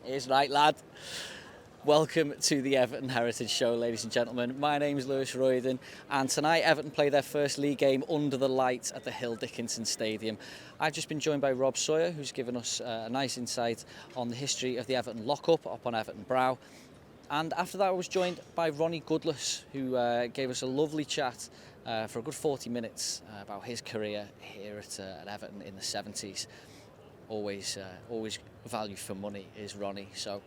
Is right, lad. Welcome to the Everton Heritage Show, ladies and gentlemen. My name is Lewis Royden, and tonight Everton play their first league game under the lights at the Hill Dickinson Stadium. I've just been joined by Rob Sawyer, who's given us a nice insight on the history of the Everton lockup up on Everton Brow. And after that, I was joined by Ronnie Goodless, who gave us a lovely chat for a good 40 minutes about his career here at Everton in the 70s. Always value for money is Ronnie, so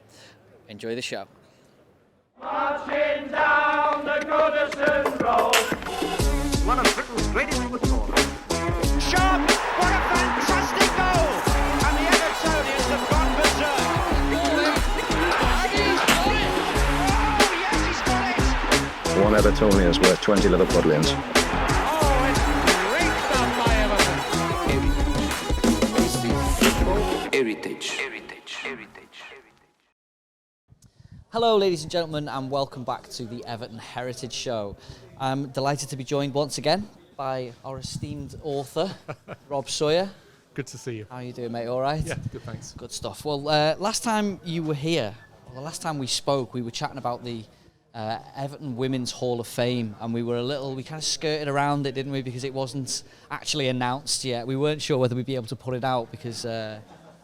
enjoy the show. Marching down the Goodison Road. One of Britain's greatest footballers. Sharp, what a fantastic goal! And the Evertonians have gone berserk. Oh, yes, he's got it! One Evertonian is worth 20 Liverpoolians. Oh, it's great stuff by Everton. Heritage. Hello, ladies and gentlemen, and welcome back to the Everton Heritage Show. I'm delighted to be joined once again by our esteemed author, Rob Sawyer. Good to see you. How are you doing, mate? All right? Yeah, good, thanks. Good stuff. Well, last time you were here, the last time we spoke, we were chatting about the Everton Women's Hall of Fame, and we kind of skirted around it, didn't we? Because it wasn't actually announced yet. We weren't sure whether we'd be able to put it out because...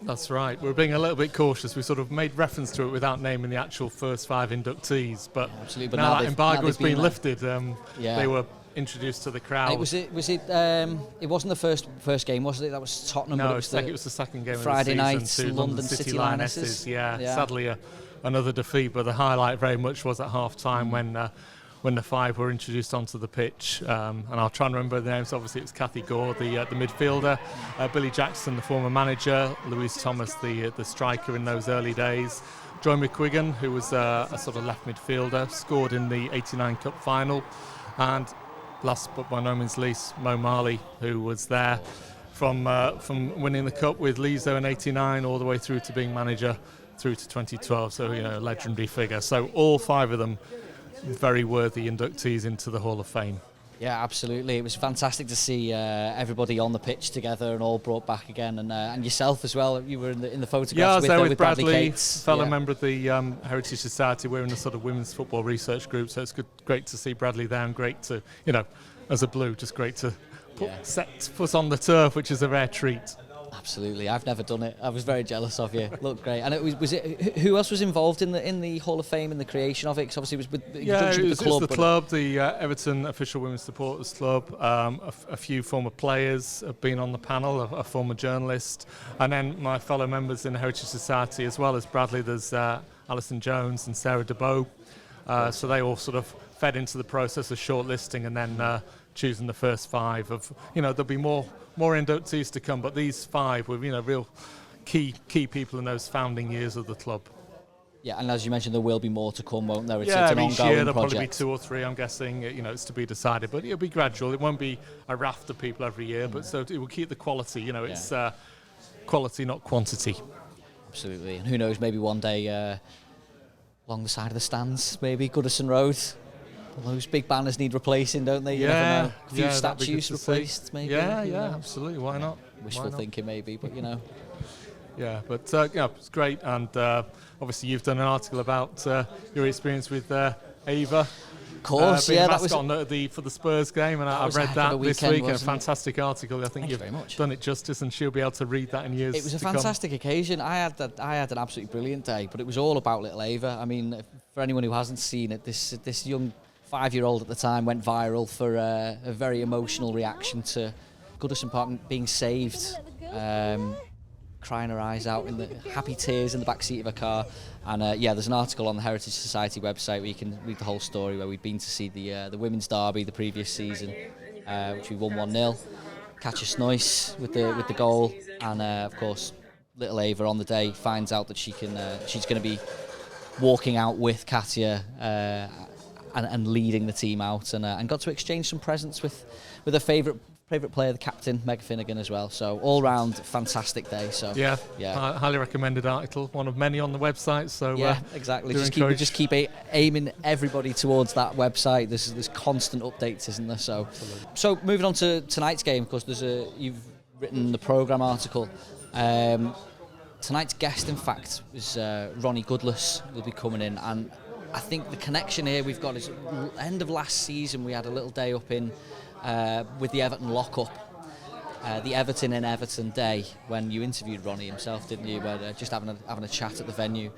That's right. We're being a little bit cautious. We sort of made reference to it without naming the actual first 5 inductees, but, yeah, absolutely. But now that embargo has been lifted, yeah. They were introduced to the crowd. It wasn't the first game, was it? That was Tottenham. No, but it was the second game Friday of the night, season to London City Lionesses. Yeah, sadly another defeat, but the highlight very much was at half-time when the 5 were introduced onto the pitch, and I'll try and remember the names. Obviously it was Kathy Gore, the midfielder, Billy Jackson, the former manager, Louise Thomas, the striker in those early days, Joy McQuiggan, who was a sort of left midfielder, scored in the 89 Cup final, and last but by no means least, Mo Marley, who was there from winning the Cup with Lizo in 89 all the way through to being manager through to 2012, so a legendary figure. So all 5 of them very worthy inductees into the Hall of Fame. Yeah, absolutely. It was fantastic to see everybody on the pitch together and all brought back again, and yourself as well. You were in the photographs. Yeah, I was there with Bradley Cates, fellow member of the Heritage Society. We're in the sort of women's football research group, so it's great to see Bradley there, and great to, as a Blue, just great to set foot on the turf, which is a rare treat. Absolutely, I've never done it. I was very jealous of you. Looked great. And who else was involved in the Hall of Fame and the creation of it? Because obviously it was with the club. It was the club, the Everton Official Women's Supporters Club. A few former players have been on the panel, a former journalist, and then my fellow members in the Heritage Society, as well as Bradley. There's Alison Jones and Sarah DeBow. So they all sort of fed into the process of shortlisting and then choosing the first 5 of. There'll be more inductees to come, but these 5 were real key people in those founding years of the club. Yeah, and as you mentioned, there will be more to come, won't there? It's an ongoing each year there'll project. Probably be 2 or 3. I'm guessing it's to be decided, but it'll be gradual. It won't be a raft of people every year, but so it will keep the quality. It's quality, not quantity. Absolutely, and who knows? Maybe one day along the side of the stands, maybe Goodison Road. Those big banners need replacing, don't they? You never know. A few statues replaced, maybe. Yeah, absolutely. Why not? Wishful thinking, maybe, but Yeah, but it's great, and obviously you've done an article about your experience with Ava. Of course, being that was for the Spurs game, and I've read that this week. A fantastic article. I think you've done it justice, and she'll be able to read that in years to come. It was a fantastic occasion. I had an absolutely brilliant day, but it was all about little Ava. I mean, for anyone who hasn't seen it, this young 5-year-old at the time went viral for a very emotional reaction to Goodison Park being saved, crying her eyes out in the happy tears in the back seat of a car. And there's an article on the Heritage Society website where you can read the whole story, where we'd been to see the women's derby the previous season, which we won 1-0. Katja Snoys with the goal, and of course little Ava on the day finds out that she's going to be walking out with Katja and leading the team out, and got to exchange some presents with her favourite player, the captain, Meg Finnegan, as well. So all round fantastic day. So yeah, highly recommended article, one of many on the website. So exactly. Just keep aiming everybody towards that website. There's constant updates, isn't there? So moving on to tonight's game, of course, you've written the programme article. Tonight's guest, in fact, was Ronnie Goodless, will be coming in, and I think the connection here we've got is end of last season we had a little day up in with the Everton lockup, the Everton in Everton day, when you interviewed Ronnie himself, didn't you? Where just having a chat at the venue.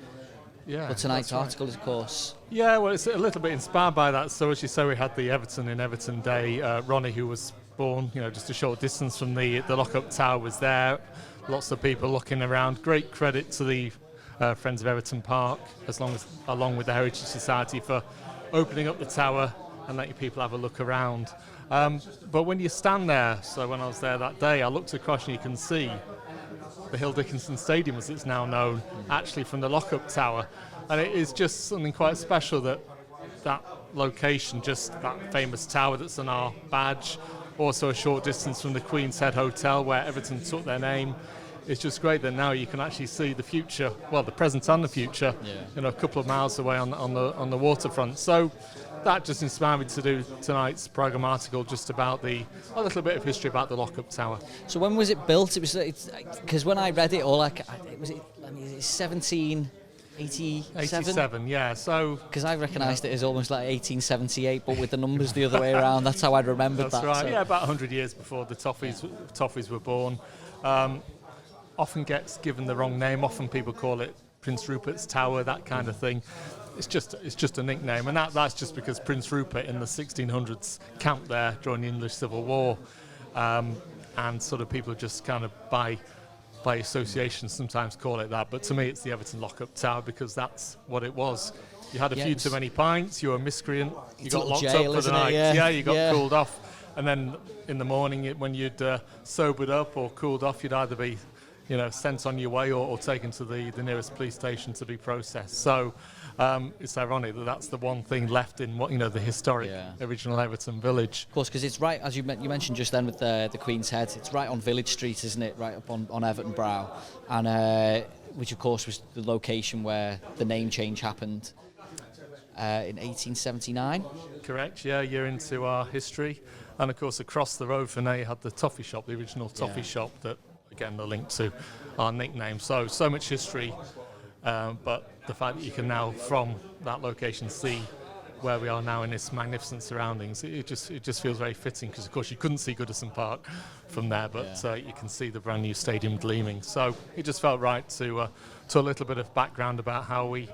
Yeah. But tonight's article is, of course. Yeah, well, it's a little bit inspired by that. So as you say, we had the Everton in Everton day. Ronnie, who was born, just a short distance from the lockup tower, was there. Lots of people looking around. Great credit to the Friends of Everton Park, along with the Heritage Society, for opening up the tower and letting people have a look around. But when you stand there, so when I was there that day, I looked across and you can see the Hill Dickinson Stadium, as it's now known, actually from the lockup tower. And it is just something quite special that location, just that famous tower that's on our badge, also a short distance from the Queen's Head Hotel where Everton took their name. It's just great that now you can actually see the future, well, the present and the future, a couple of miles away on the waterfront. So that just inspired me to do tonight's programme article just about a little bit of history about the lockup tower. So when was it built? Because when I read it all, is it 1787? Yeah. So because I recognised it as almost like 1878, but with the numbers the other way around. That's how I'd remembered that. That's right. So. Yeah, about 100 years before the Toffees were born. Often gets given the wrong name. Often people call it Prince Rupert's Tower, that kind of thing. It's just a nickname, and that's just because Prince Rupert in the 1600s camped there during the English Civil War, and sort of people just kind of by association sometimes call it that. But to me, it's the Everton lockup tower because that's what it was. You had a few too many pints, you were a miscreant, you got locked up for the night. Yeah, you got cooled off, and then in the morning when you'd sobered up or cooled off, you'd either be sent on your way or taken to the nearest police station to be processed. So it's ironic that that's the one thing left in the historic original Everton village. Of course, because it's right, as you mentioned just then with the Queen's Head, it's right on Village Street, isn't it? Right up on Everton Brow, and which of course was the location where the name change happened in 1879. Correct, yeah, a year into our history. And of course across the road from there you had the toffee shop, the original toffee shop that, again, the link to our nickname. So much history, but the fact that you can now, from that location, see where we are now in this magnificent surroundings, it just feels very fitting because, of course, you couldn't see Goodison Park from there, but you can see the brand new stadium gleaming. So it just felt right to a little bit of background about how we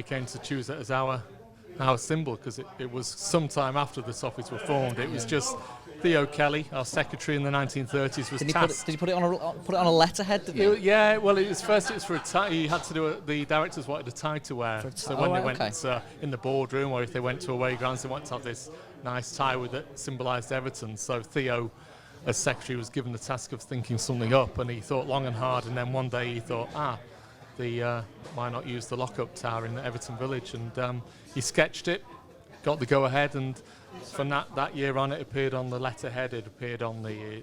came to choose it as our symbol, because it was some time after the Toffees were formed. It was just Theo Kelly, our secretary in the 1930s, was tasked. Did he put it on a letterhead? Yeah, well, it was for a tie. He had to do it. The directors wanted a tie to wear. So when they went in the boardroom, or if they went to away grounds, they wanted to have this nice tie with it symbolised Everton. So Theo, as secretary, was given the task of thinking something up, and he thought long and hard. And then one day he thought, why not use the lockup tower in the Everton village? And he sketched it, got the go-ahead, and from that year on, it appeared on the letterhead. It appeared on the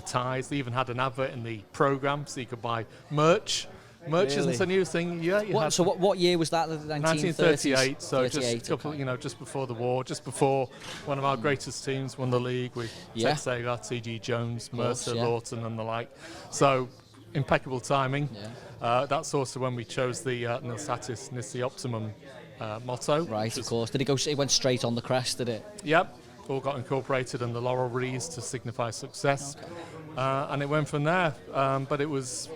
ties. They even had an advert in the programme, so you could buy merch. Merch isn't a new thing. Yeah. What year was that? 1938. So just before the war, just before one of our greatest teams won the league with Ted Sagar, T.G. Jones, Mercer, Lawton, and the like. So impeccable timing. Yeah. That's also when we chose the Nil Satis Nisi Optimum motto. Right, of course. Did it go? It went straight on the crest, did it? Yep. All got incorporated in the laurel wreaths to signify success. Okay. And it went from there. But it was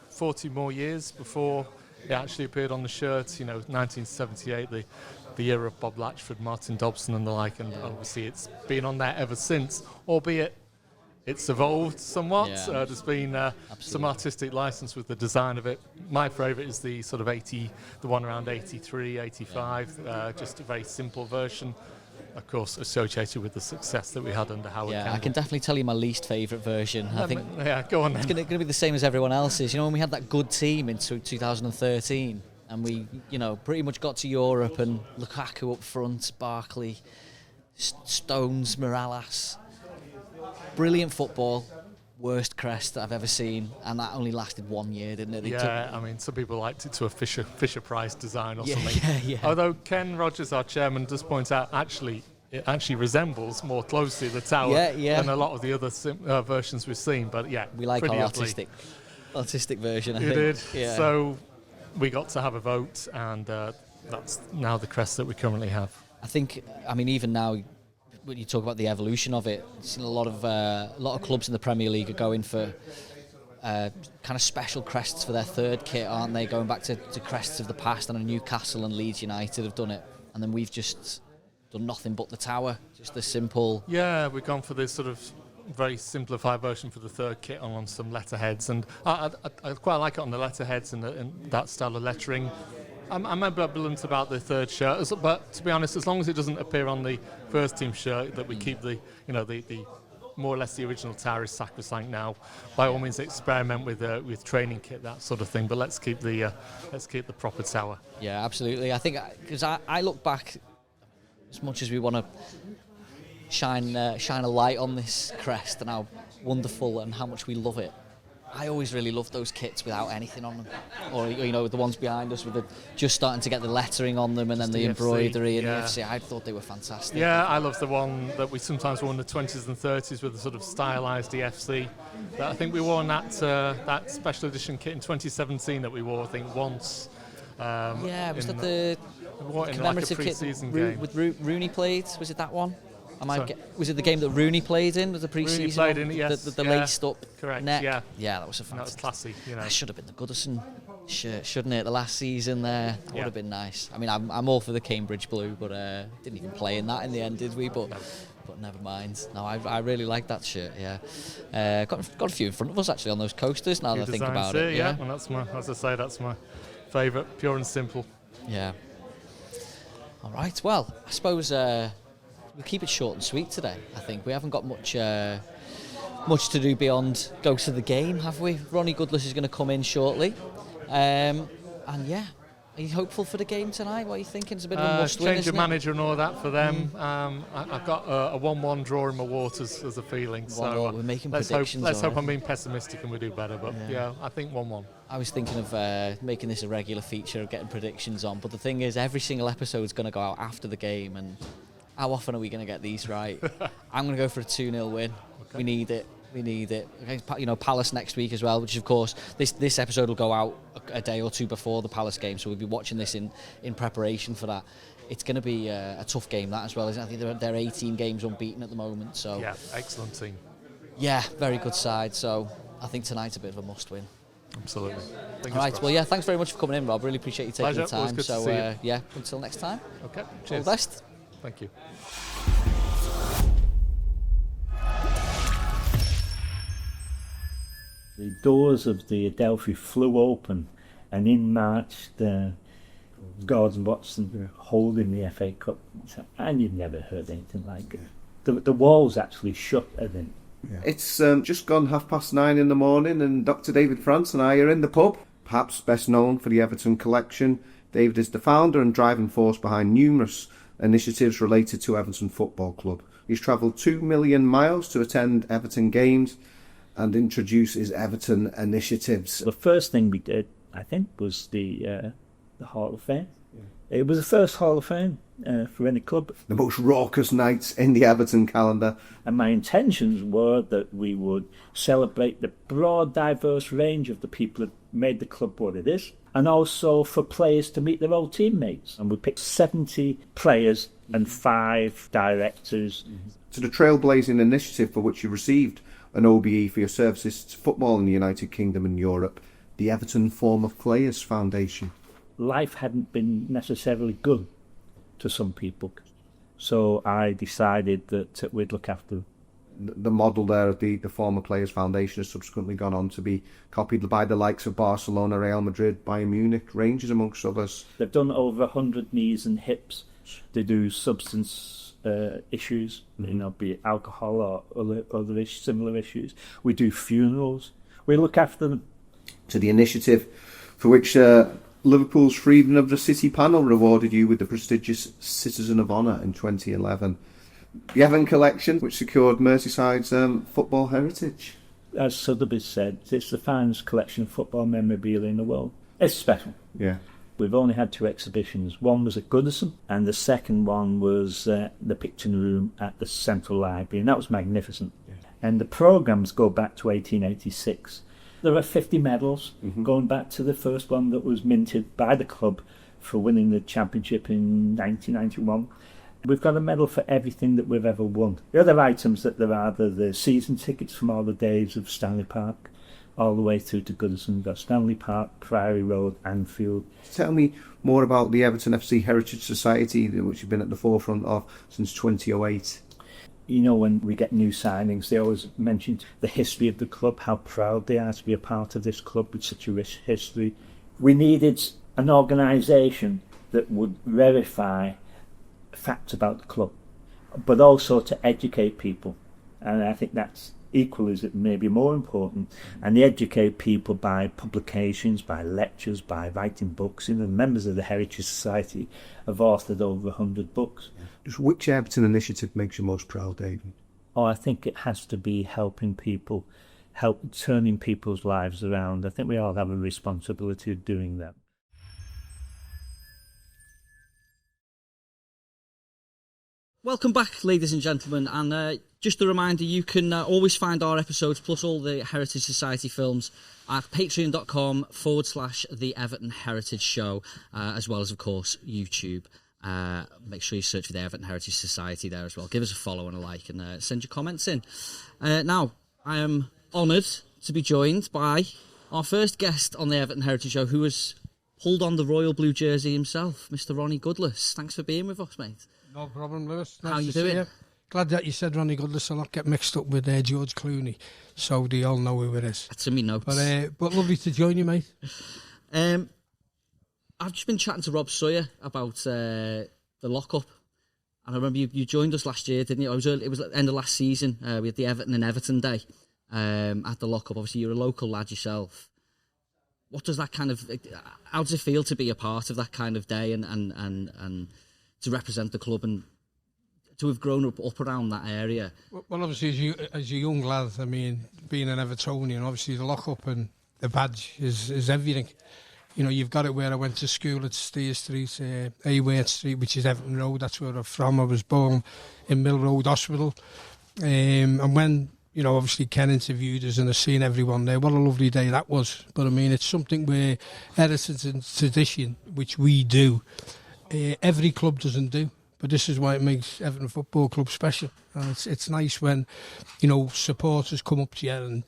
40 more years before it actually appeared on the shirt. 1978, the year of Bob Latchford, Martin Dobson, and the like. And obviously, it's been on there ever since, albeit it's evolved somewhat. Yeah. There's been some artistic license with the design of it. My favourite is the sort of the one around 83, 85, just a very simple version, of course, associated with the success that we had under Howard Kendall. I can definitely tell you my least favourite version. I think go on then. It's going to be the same as everyone else's. When we had that good team in 2013, and we, pretty much got to Europe, and Lukaku up front, Barkley, Stones, Morales. Brilliant football, worst crest that I've ever seen, and that only lasted 1 year, didn't it? Some people liked it to a Fisher-Price design or something. Yeah. Although Ken Rogers, our chairman, does point out it actually resembles more closely the tower than a lot of the other versions we've seen. But we like our artistic. autistic version, I You think. did. Yeah. So we got to have a vote, and that's now the crest that we currently have. I think, I mean, even now, when you talk about the evolution of it, I've seen a lot of clubs in the Premier League are going for kind of special crests for their third kit, aren't they? Going back to crests of the past, and Newcastle and Leeds United have done it, and then we've just done nothing but the tower, just the simple. Yeah, we've gone for this sort of very simplified version for the third kit on some letterheads, and I quite like it on the letterheads and that style of lettering. I'm ambivalent about the third shirt, but to be honest, as long as it doesn't appear on the first team shirt, that we keep the more or less the original tower is sacrosanct now. By all means, experiment with training kit, that sort of thing, but let's keep the proper tower. Yeah, absolutely. I think because I look back, as much as we want to shine a light on this crest and how wonderful and how much we love it, I always really loved those kits without anything on them, or the ones behind us with just starting to get the lettering on them, and then the embroidery and the FC. I thought they were fantastic. Yeah, I love the one that we sometimes wore in the 20s and 30s with the sort of stylised EFC. That I think we wore in that special edition kit in 2017 that we wore, I think, once. Was that the commemorative like kit game with Rooney played? Was it that one? Was it the game that Rooney played in? Was the pre-season? Rooney played in it, yes. The laced up Correct, neck. yeah. Yeah, that was a fantastic. That was classy, That should have been the Goodison shirt, shouldn't it? The last season there. That would have been nice. I mean, I'm all for the Cambridge blue, but didn't even play in that in the end, did we? But never mind. No, I really like that shirt. Yeah, got a few in front of us actually on those coasters. Now that I think about it. Yeah, and that's my favourite, pure and simple. Yeah. All right. Well, I suppose we'll keep it short and sweet today. I think we haven't got much to do beyond go to the game, have we? Ronnie Goodless is going to come in shortly, and yeah. Are you hopeful for the game tonight? What are you thinking? It's a bit of a must-win, change of isn't manager and all that for them. I've got a 1-1 draw in my waters as a feeling. So we're making let's predictions. Let's hope I'm being pessimistic and we do better. But yeah I think 1-1. I was thinking of making this a regular feature of getting predictions on, but the thing is, every single episode is going to go out after the game, and how often are we going to get these right? I'm going to go for a 2-0 win. Okay. We need it. Palace next week as well, which of course this episode will go out a day or two before the Palace game, so we'll be watching this in preparation for that. It's going to be a tough game, that as well, isn't it? I think they're 18 games unbeaten at the moment. So yeah, excellent team. Yeah, very good side. So I think tonight's a bit of a must-win. Absolutely. All right. Well, yeah. Thanks very much for coming in, Rob. Really appreciate you taking Pleasure. the time. Always good to see you. Yeah. Until next time. Okay. Cheers. All the best. Thank you. The doors of the Adelphi flew open, and in marched Gordon Watson holding the FA Cup. And you've never heard anything like it. The walls actually shut, I think. Yeah. It's just gone 9:30 in the morning, and Dr. David France and I are in the pub. Perhaps best known for the Everton collection, David is the founder and driving force behind numerous initiatives related to Everton Football Club. He's travelled 2 million miles to attend Everton games and introduce his Everton initiatives. The first thing we did, I think, was the Hall of Fame. Yeah. It was the first Hall of Fame for any club. The most raucous nights in the Everton calendar. And my intentions were that we would celebrate the broad, diverse range of the people that made the club what it is, and also for players to meet their old teammates. And we picked 70 players and 5 directors. To the trailblazing initiative for which you received an OBE for your services to football in the United Kingdom and Europe, the Everton Former Players Foundation. Life hadn't been necessarily good to some people, so I decided that we'd look after them. The model there of the Former Players Foundation has subsequently gone on to be copied by the likes of Barcelona, Real Madrid, Bayern Munich, Rangers amongst others. They've done over 100 knees and hips. They do substance issues, be it alcohol or other similar issues. We do funerals. We look after them. To the initiative for which Liverpool's Freedom of the City panel rewarded you with the prestigious Citizen of Honour in 2011. The Everton collection, which secured Merseyside's football heritage. As Sotheby's said, it's the finest collection of football memorabilia in the world. It's special. Yeah. We've only had 2 exhibitions. One was at Goodison, and the second one was the picture room at the Central Library, and that was magnificent. Yeah. And the programmes go back to 1886. There are 50 medals going back to the first one that was minted by the club for winning the championship in 1991. We've got a medal for everything that we've ever won. The other items that there are the season tickets from all the days of Stanley Park, all the way through to Goodison. We've got Stanley Park, Priory Road, Anfield. Tell me more about the Everton FC Heritage Society, which you've been at the forefront of since 2008. You know, when we get new signings, they always mention the history of the club, how proud they are to be a part of this club with such a rich history. We needed an organisation that would verify facts about the club, but also to educate people. And I think that's equally as it may be more important. And they educate people by publications, by lectures, by writing books. You know, members of the Heritage Society have authored over 100 books. Just which Everton initiative makes you most proud, David? Oh, I think it has to be helping people, turning people's lives around. I think we all have a responsibility of doing that. Welcome back, ladies and gentlemen, and just a reminder, you can always find our episodes plus all the Heritage Society films at patreon.com/The Everton Heritage Show, as well as, of course, YouTube. Make sure you search for the Everton Heritage Society there as well. Give us a follow and a like, and send your comments in. Now, I am honoured to be joined by our first guest on the Everton Heritage Show, who has pulled on the royal blue jersey himself, Mr. Ronnie Goodless. Thanks for being with us, mate. No problem, Lewis. Nice How you to see doing? you. Glad that you said Ronnie Goodless. I'll not get mixed up with George Clooney, so they all know who it is. That's in me notes. But lovely to join you, mate. I've just been chatting to Rob Sawyer about the lockup, and I remember you joined us last year, didn't you? It was at the end of last season. We had the Everton and Everton Day at the lockup. Obviously, you're a local lad yourself. What does that kind of? How does it feel to be a part of that kind of day and to represent the club and to have grown up around that area? Well, obviously, as a young lad, I mean, being an Evertonian, obviously the lockup and the badge is everything. You know, you've got it where I went to school at Steer Street, Ayway Street, which is Everton Road. That's where I'm from. I was born in Mill Road Hospital. And when, you know, obviously Ken interviewed us and I've seen everyone there, what a lovely day that was. But I mean, it's something where heritage and tradition, which we do, every club doesn't do. But this is why it makes Everton Football Club special. And it's nice when, you know, supporters come up to you and,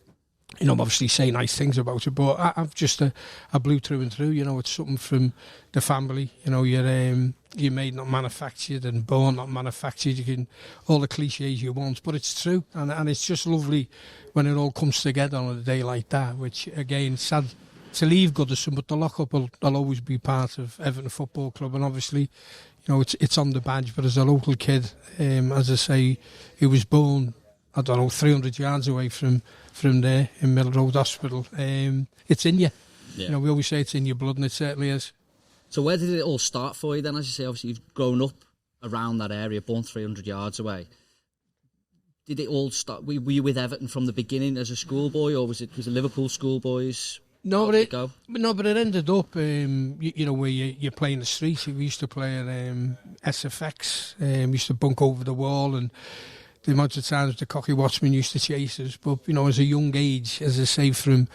you know, obviously say nice things about it. But I've just a blue through and through. You know, it's something from the family. You know, you're made not manufactured and born not manufactured. You can all the cliches you want, but it's true. And it's just lovely when it all comes together on a day like that. Which again, sad to leave Goodison, but the lockup will always be part of Everton Football Club. And obviously, you know, it's on the badge. But as a local kid, as I say, he was born, I don't know, 300 yards away from there in Mill Road Hospital. It's in you. Yeah. You know, we always say it's in your blood, and it certainly is. So where did it all start for you then? As you say, obviously you've grown up around that area, born 300 yards away. Did it all start? Were you with Everton from the beginning as a schoolboy, or was it Liverpool schoolboys? No, but it ended up, you know, where you're playing the streets. We used to play at SFX. We used to bunk over the wall, and the amount of times the cocky watchman used to chase us. But, you know, as a young age, as I say, from,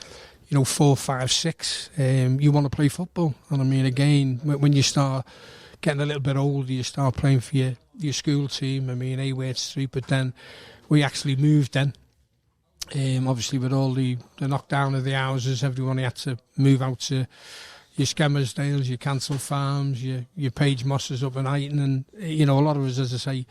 you know, 4, 5, 6, you want to play football. And I mean, again, when you start getting a little bit older, you start playing for your school team. I mean, Ayway Street, but then we actually moved then. Obviously, with all the knockdown of the houses, everyone had to move out to your Skemersdales, your Cancel Farms, your Page Mosses up in Highton, and, you know, a lot of us, as I say,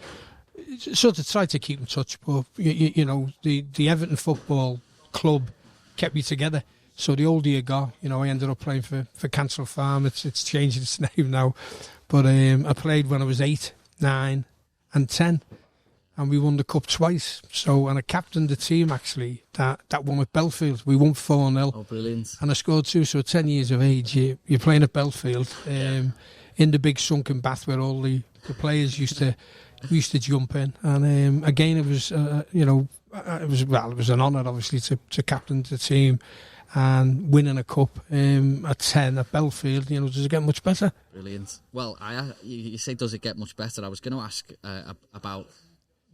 sort of tried to keep in touch, but, you know, the Everton Football Club kept me together. So the older you got, you know, I ended up playing for Cancel Farm. It's changed its name now. But I played when I was 8, 9 and 10. And we won the cup twice. So, and I captained the team, actually, that won at Belfield. We won 4-0. Oh, brilliant. And I scored 2. So at 10 years of age, you're playing at Belfield in the big sunken bath where all the players used to jump in. And again, it was, you know, it was an honour, obviously, to captain the team and winning a cup at 10 at Belfield. You know, does it get much better? Brilliant. Well, you say, does it get much better? I was going to ask about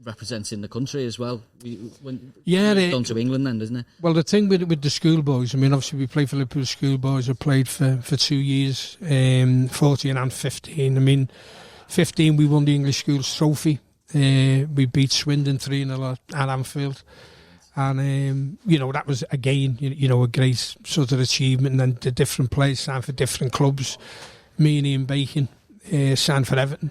representing the country as well. Done to England then, isn't it? Well, the thing with the schoolboys, I mean, obviously we played for Liverpool schoolboys. I played for 2 years, 14 and 15. I mean, 15 we won the English Schools Trophy. We beat Swindon 3-0 at Anfield. And, that was, again, a great sort of achievement. And then the different players signed for different clubs. Me and Ian Bacon signed for Everton.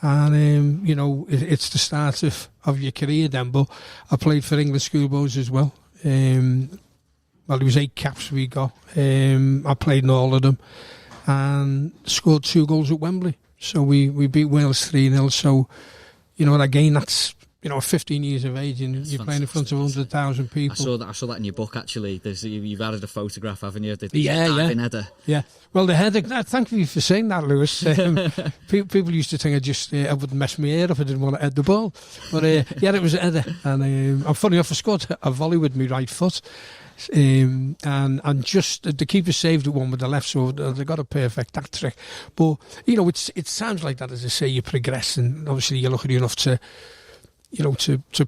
And, it's the start of your career then. But I played for English schoolboys as well. There was 8 caps we got. I played in all of them. And scored 2 goals at Wembley. So we beat Wales 3-0. So, again, that's... at 15 years of age and you're playing in front of 100,000 people. I saw that in your book, actually. You've added a photograph, haven't you? The diving header. Yeah. Well, the header, thank you for saying that, Lewis. People used to think I wouldn't mess my hair up if I didn't want to head the ball. But, it was a header. And I'm funny enough, I scored a volley with my right foot. And just the keeper saved it one with the left, so they got a perfect that trick. But, it sounds like that, as I say, you progress and obviously you're lucky enough to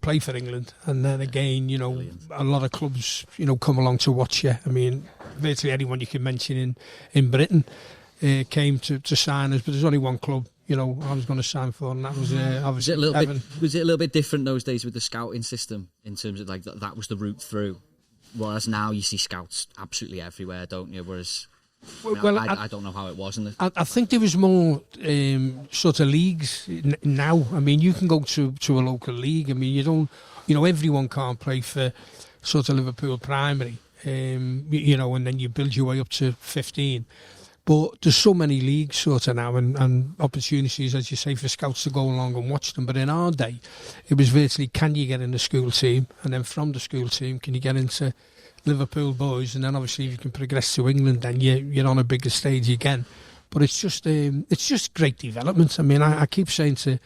play for England. And then again, Brilliant. A lot of clubs, come along to watch you. I mean, virtually anyone you can mention in Britain came to sign us, but there's only one club, I was going to sign for, and that was obviously Everton. Was it a little bit different those days with the scouting system in terms of like that was the route through? Whereas now you see scouts absolutely everywhere, don't you? Whereas... I don't know how it was. I think there was more sort of leagues now. I mean, you can go to a local league. I mean, you don't, everyone can't play for sort of Liverpool primary, and then you build your way up to 15. But there's so many leagues sort of now and opportunities, as you say, for scouts to go along and watch them. But in our day, it was virtually, can you get in the school team? And then from the school team, can you get into Liverpool boys? And then obviously if you can progress to England, then you're on a bigger stage again. But it's just great development. I mean, I keep saying to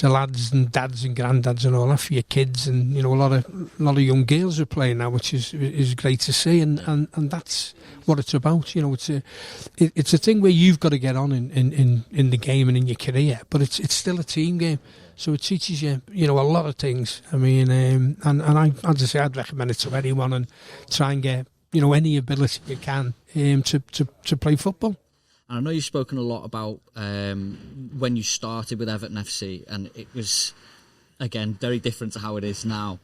lads and dads and granddads and all that for your kids, and a lot of young girls are playing now, which is great to see, and that's what it's about. It's a thing where you've got to get on in the game and in your career, but it's still a team game. So it teaches you, a lot of things. I mean, and I, as I say, I'd recommend it to anyone and try and get, any ability you can to play football. And I know you've spoken a lot about when you started with Everton FC, and it was, again, very different to how it is now,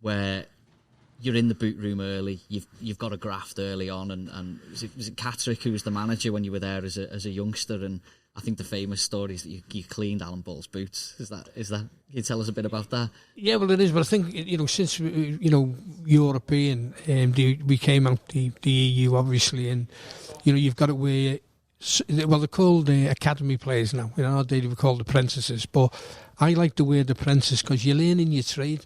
where you're in the boot room early, you've got a graft early on, and was it Catterick who was the manager when you were there as a youngster? And I think the famous story is that you cleaned Alan Ball's boots. Is that? Can you tell us a bit about that? Yeah, well, it is. But I think since European, we came out the EU obviously, and you've got it where. Well, they're called academy players now. In our day, they were called apprentices. But I like the word apprentice because you're learning your trade,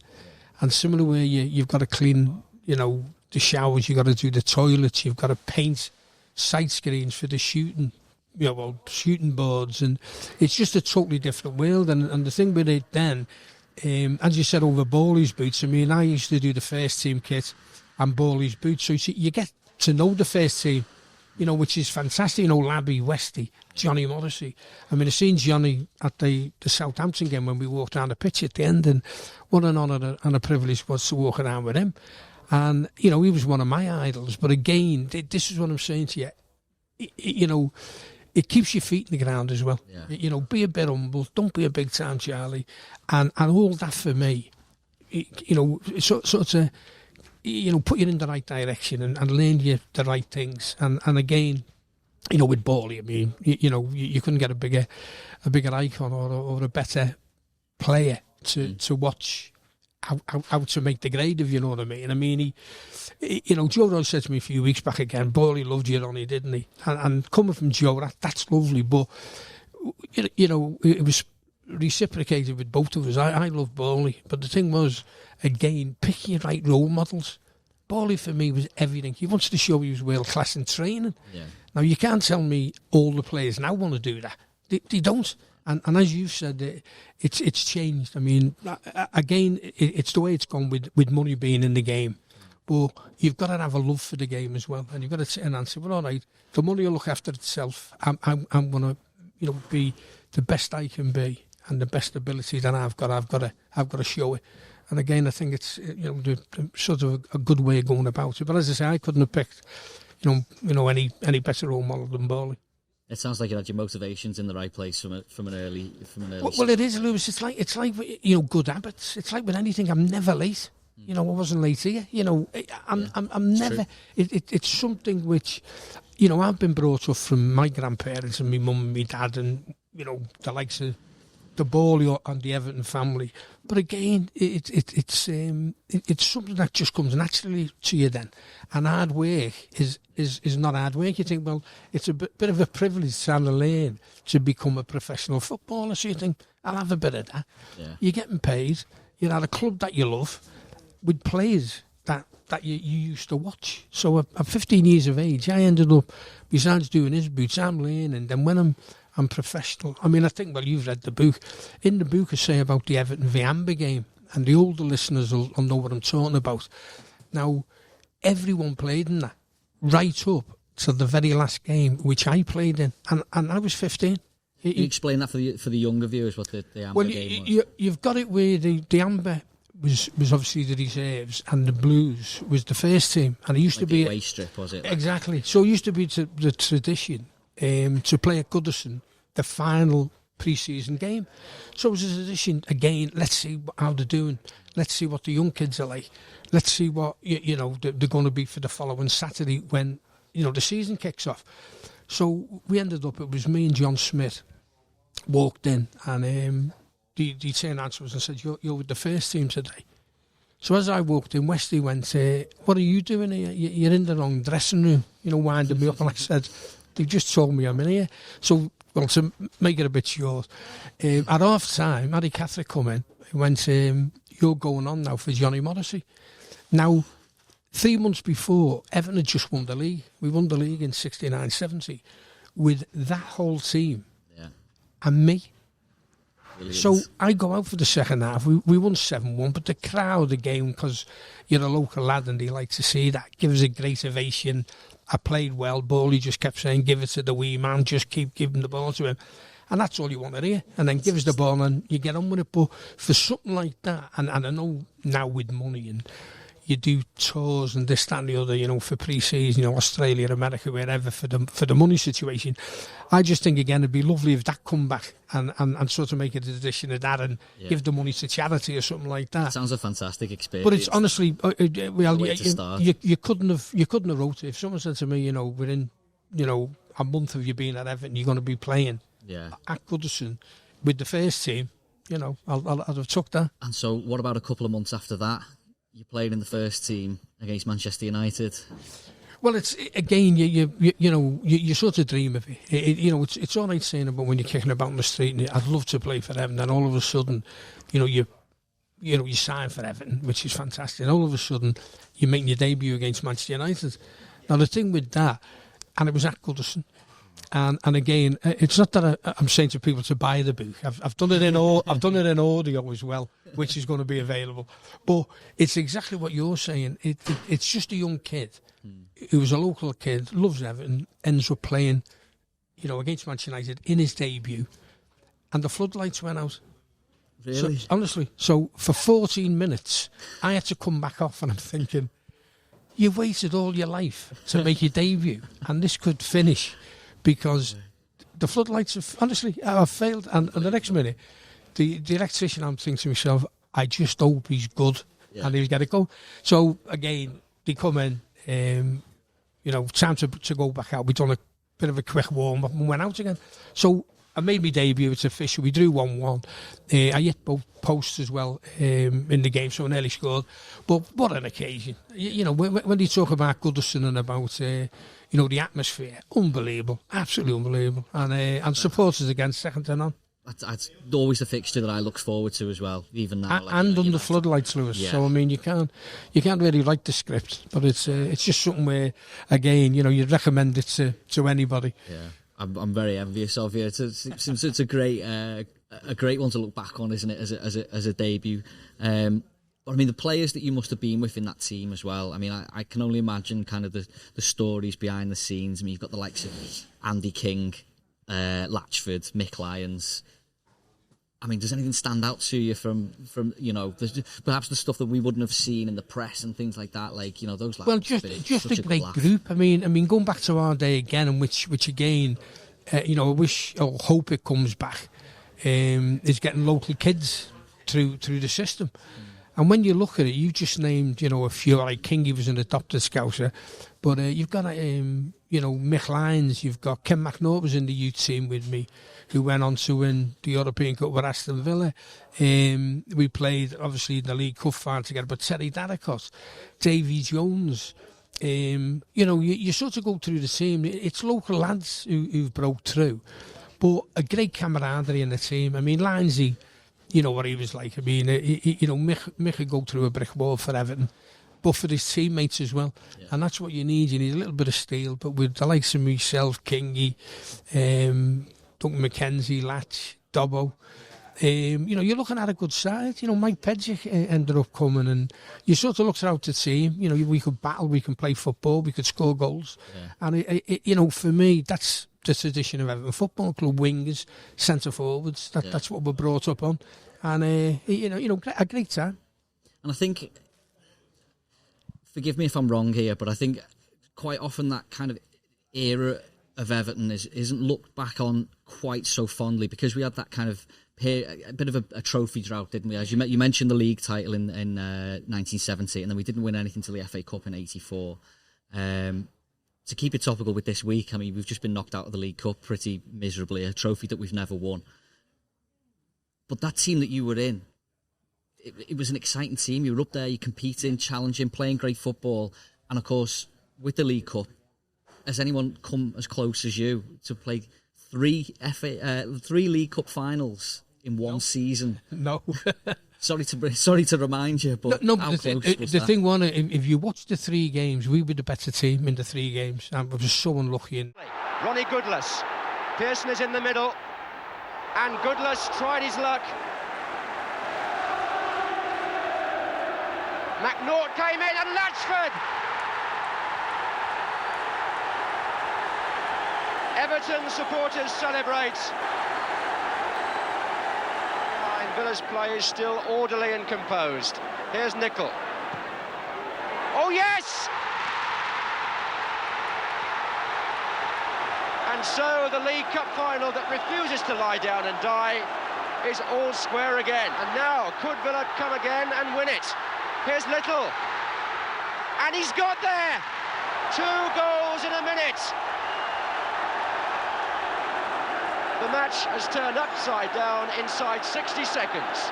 and similar where you've got to clean, the showers, you've got to do the toilets, you've got to paint sight screens for the shooting. Shooting boards, and it's just a totally different world. And the thing with it then, as you said, over Bowley's boots, I mean, I used to do the first team kit and Bowley's boots, so you get to know the first team, which is fantastic. Labby, Westy, Johnny Morrissey. I mean, I seen Johnny at the Southampton game when we walked around the pitch at the end, and what an honour and a privilege was to walk around with him. And, he was one of my idols. But again, this is what I'm saying to you, it keeps your feet in the ground as well. Yeah. Be a bit humble. Don't be a big time Charlie. And all that for me, sort of, put you in the right direction and learn you the right things. And again, with Bawley, I mean, you couldn't get a bigger icon or a better player to watch how to make the grade of, you know what I mean? I mean, Joe Roy said to me a few weeks back again, Bawley loved you, Ronnie, didn't he? And coming from Joe, that's lovely, but, it was reciprocated with both of us. I love Bawley, but the thing was, again, picking your right role models. Bawley for me was everything. He wants to show he was world class in training. Yeah. Now, you can't tell me all the players now want to do that. They don't. And as you've said, it's changed. I mean, again, it's the way it's gone with money being in the game. But you've got to have a love for the game as well. And you've got to sit and say, well, all right, the money will look after itself. I'm going to, be the best I can be. and the best ability that I've got to show it. And again, I think it's the sort of a good way of going about it. But as I say, I couldn't have picked any better role model than Bowley. It sounds like you had your motivations in the right place from an early. Well, it is, Lewis. It's like good habits. It's like with anything. I'm never late. I wasn't late here. I'm never. It's something which, I've been brought up from my grandparents and my mum and my dad, and the likes of the Bowley and the Everton family. But again, it's something that just comes naturally to you then. And hard work is not hard work. You think, well, it's a bit of a privilege to learn to become a professional footballer. So you think, I'll have a bit of that. Yeah. You're getting paid. You're at a club that you love with players that you used to watch. So at 15 years of age, I ended up, besides doing his boots, I'm learning. Then when I'm professional. I mean, I think, you've read the book. In the book, I say about the Everton v Amber game, and the older listeners will know what I'm talking about. Now, everyone played in that, right up to the very last game, which I played in, and I was 15. Can you explain that for the younger viewers, what the Amber game was? You've got it where the Amber was obviously the reserves, and the Blues was the first team, and it used to be away strip, was it? Exactly. So it used to be the tradition to play at Goodison the final pre-season game. So it was a tradition, again, let's see how they're doing. Let's see what the young kids are like. Let's see what, they're going to be for the following Saturday when, the season kicks off. So we ended up, it was me and John Smith walked in, and he turned around to us and said, you're with the first team today. So as I walked in, Wesley went, what are you doing here? You're in the wrong dressing room, winding me up. And I said, they just told me I'm in here. So, to make it a bit short, at half time, Harry Catherick come in. He went, you're going on now for Johnny Morrissey. Now, 3 months before, Everton had just won the league. We won the league in 69-70 with that whole team and me. Brilliant. So I go out for the second half. We won 7-1, but the crowd again, because you're a local lad and they like to see that, give us a great ovation. I played well. Bowley just kept saying, give it to the wee man, just keep giving the ball to him. And that's all you want to hear. And then give us the ball and you get on with it. But for something like that, and I know now with money and you do tours and this, that and the other, for pre-season, Australia, America, wherever, for the money situation. I just think, again, it'd be lovely if that come back and sort of make a tradition of that and give the money to charity or something like that. It sounds a fantastic experience. But it's honestly, you couldn't have wrote it. If someone said to me, within, a month of you being at Everton, you're going to be playing at Goodison with the first team, I'd have took that. And so what about a couple of months after that? You played in the first team against Manchester United. Well, it's again, you sort of dream of it. It's all right saying about when you're kicking about in the street and I'd love to play for Everton, and all of a sudden, you sign for Everton, which is fantastic. And all of a sudden, you're making your debut against Manchester United. Now the thing with that, and it was at Goodison. And again, it's not that I'm saying to people to buy the book. I've done it in audio as well, which is going to be available. But it's exactly what you're saying. It's just a young kid who was a local kid, loves Everton, ends up playing, against Manchester United in his debut, and the floodlights went out. Really? So, honestly, so for 14 minutes, I had to come back off, and I'm thinking, you waited all your life to make your debut, and this could finish. Because the floodlights have failed, and the next minute, the electrician, I'm thinking to myself, I just hope he's good and he's got to go. So again, they come in, time to go back out. We've done a bit of a quick warm up and went out again. So I made my debut. It's official. We drew 1-1. I hit both posts as well in the game, so I nearly scored. But what an occasion! When they talk about Goodison and about the atmosphere, unbelievable, absolutely unbelievable, and supporters again, second to none. That's always a fixture that I look forward to as well, even now. And under floodlights, Lewis. Yeah. So I mean, you can't really write the script, but it's just something where, again, you'd recommend it to anybody. Yeah. I'm very envious of you. It's a great one to look back on, isn't it, as a debut? But I mean, the players that you must have been with in that team as well. I mean, I can only imagine kind of the stories behind the scenes. I mean, you've got the likes of Andy King, Latchford, Mick Lyons. I mean, does anything stand out to you from perhaps the stuff that we wouldn't have seen in the press and things like that? Like, those lads. Well, just a great group. I mean, going back to our day again, and which again, I wish or hope it comes back, is getting local kids through the system. And when you look at it, you just named, a few, like Kingy was an adopted Scouser, but you've got, Mick Lyons, you've got Ken McNaught was in the youth team with me, who went on to win the European Cup with Aston Villa. We played, obviously, in the League Cup final together, but Terry Darracott, Davy Jones, you sort of go through the team. It's local lads who've broke through, but a great camaraderie in the team. I mean, Lindsay, you know what he was like. I mean, Mick could go through a brick wall for Everton, but for his teammates as well. Yeah. And that's what you need. You need a little bit of steel, but with the likes of myself, Kingy, Duncan McKenzie, Latch, Dobbo, you're looking at a good side. Mike Pedgick ended up coming, and you sort of looked out the team. We could battle, we can play football, we could score goals. Yeah. And, for me, that's the tradition of Everton Football Club, wingers, centre forwards. That's what we're brought up on. And, a great time. And I think, forgive me if I'm wrong here, but I think quite often that kind of era of Everton isn't looked back on quite so fondly, because we had that kind of a bit of a trophy drought, didn't we? As you mentioned, the league title in 1970, and then we didn't win anything till the FA Cup in '84. To keep it topical with this week, I mean, we've just been knocked out of the League Cup pretty miserably, a trophy that we've never won. But that team that you were in, it was an exciting team. You were up there, you're competing, challenging, playing great football, and of course, with the League Cup, has anyone come as close as you to play three League Cup finals in one season? No. Sorry to remind you, but no. How But the thing was, if you watch the 3 games, we were the better team in the 3 games, and we were so unlucky. Ronnie Goodless, Pearson is in the middle, and Goodless tried his luck. McNaught came in, and Latchford. Everton supporters celebrate. Villa's play is still orderly and composed. Here's Nicol. Oh yes! And so the League Cup final that refuses to lie down and die is all square again. And now, could Villa come again and win it? Here's Little. And he's got there! 2 goals in a minute. The match has turned upside down inside 60 seconds.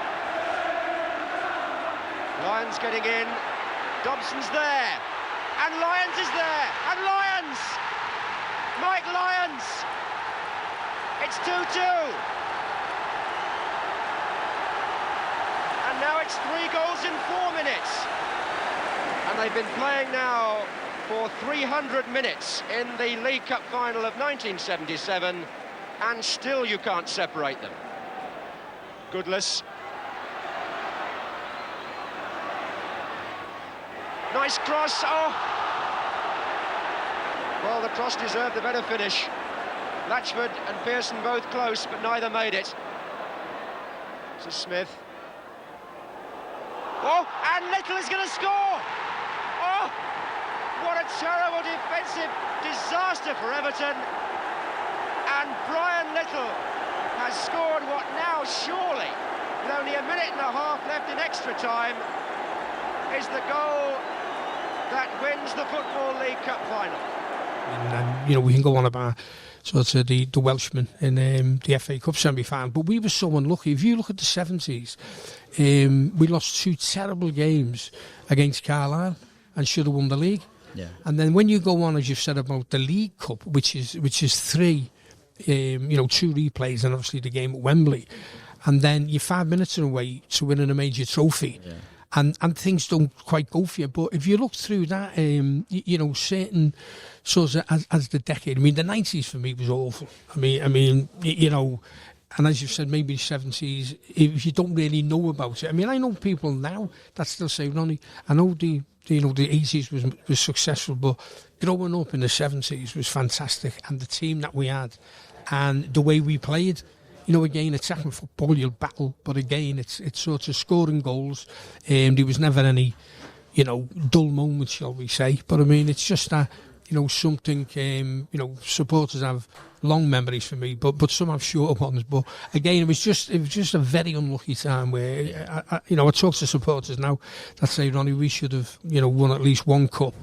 Lyons getting in. Dobson's there. And Lyons is there. And Lyons! Mike Lyons! It's 2-2. And now it's 3 goals in 4 minutes. And they've been playing now for 300 minutes in the League Cup final of 1977. And still you can't separate them. Goodless. Nice cross, oh! Well, the cross deserved a better finish. Latchford and Pearson both close, but neither made it. This is Smith. Oh, and Little is going to score! Oh, what a terrible defensive disaster for Everton. And Brian Little has scored what now surely, with only a minute and a half left in extra time, is the goal that wins the Football League Cup final. And we can go on about sort of the Welshman in the FA Cup semi-final, but we were so unlucky. If you look at the 70s, we lost 2 terrible games against Carlisle and should have won the league. Yeah. And then when you go on, as you've said, about the League Cup, which is 3. 2 replays and obviously the game at Wembley, and then you're 5 minutes away to winning a major trophy, and things don't quite go for you. But if you look through that, certain sort of as the decade, I mean, the 90s for me was awful. I mean, and as you've said, maybe the 70s, if you don't really know about it. I mean, I know people now that still say, Ronnie, I know the 80s was successful, but growing up in the 70s was fantastic, and the team that we had and the way we played, again, attacking football, you'll battle, but again, it's sort of scoring goals. There was never any, dull moments, shall we say. But I mean, it's just that, something, supporters have long memories for me, but some have shorter ones. But again, it was just a very unlucky time where, I talk to supporters now that say, Ronnie, we should have, won at least one cup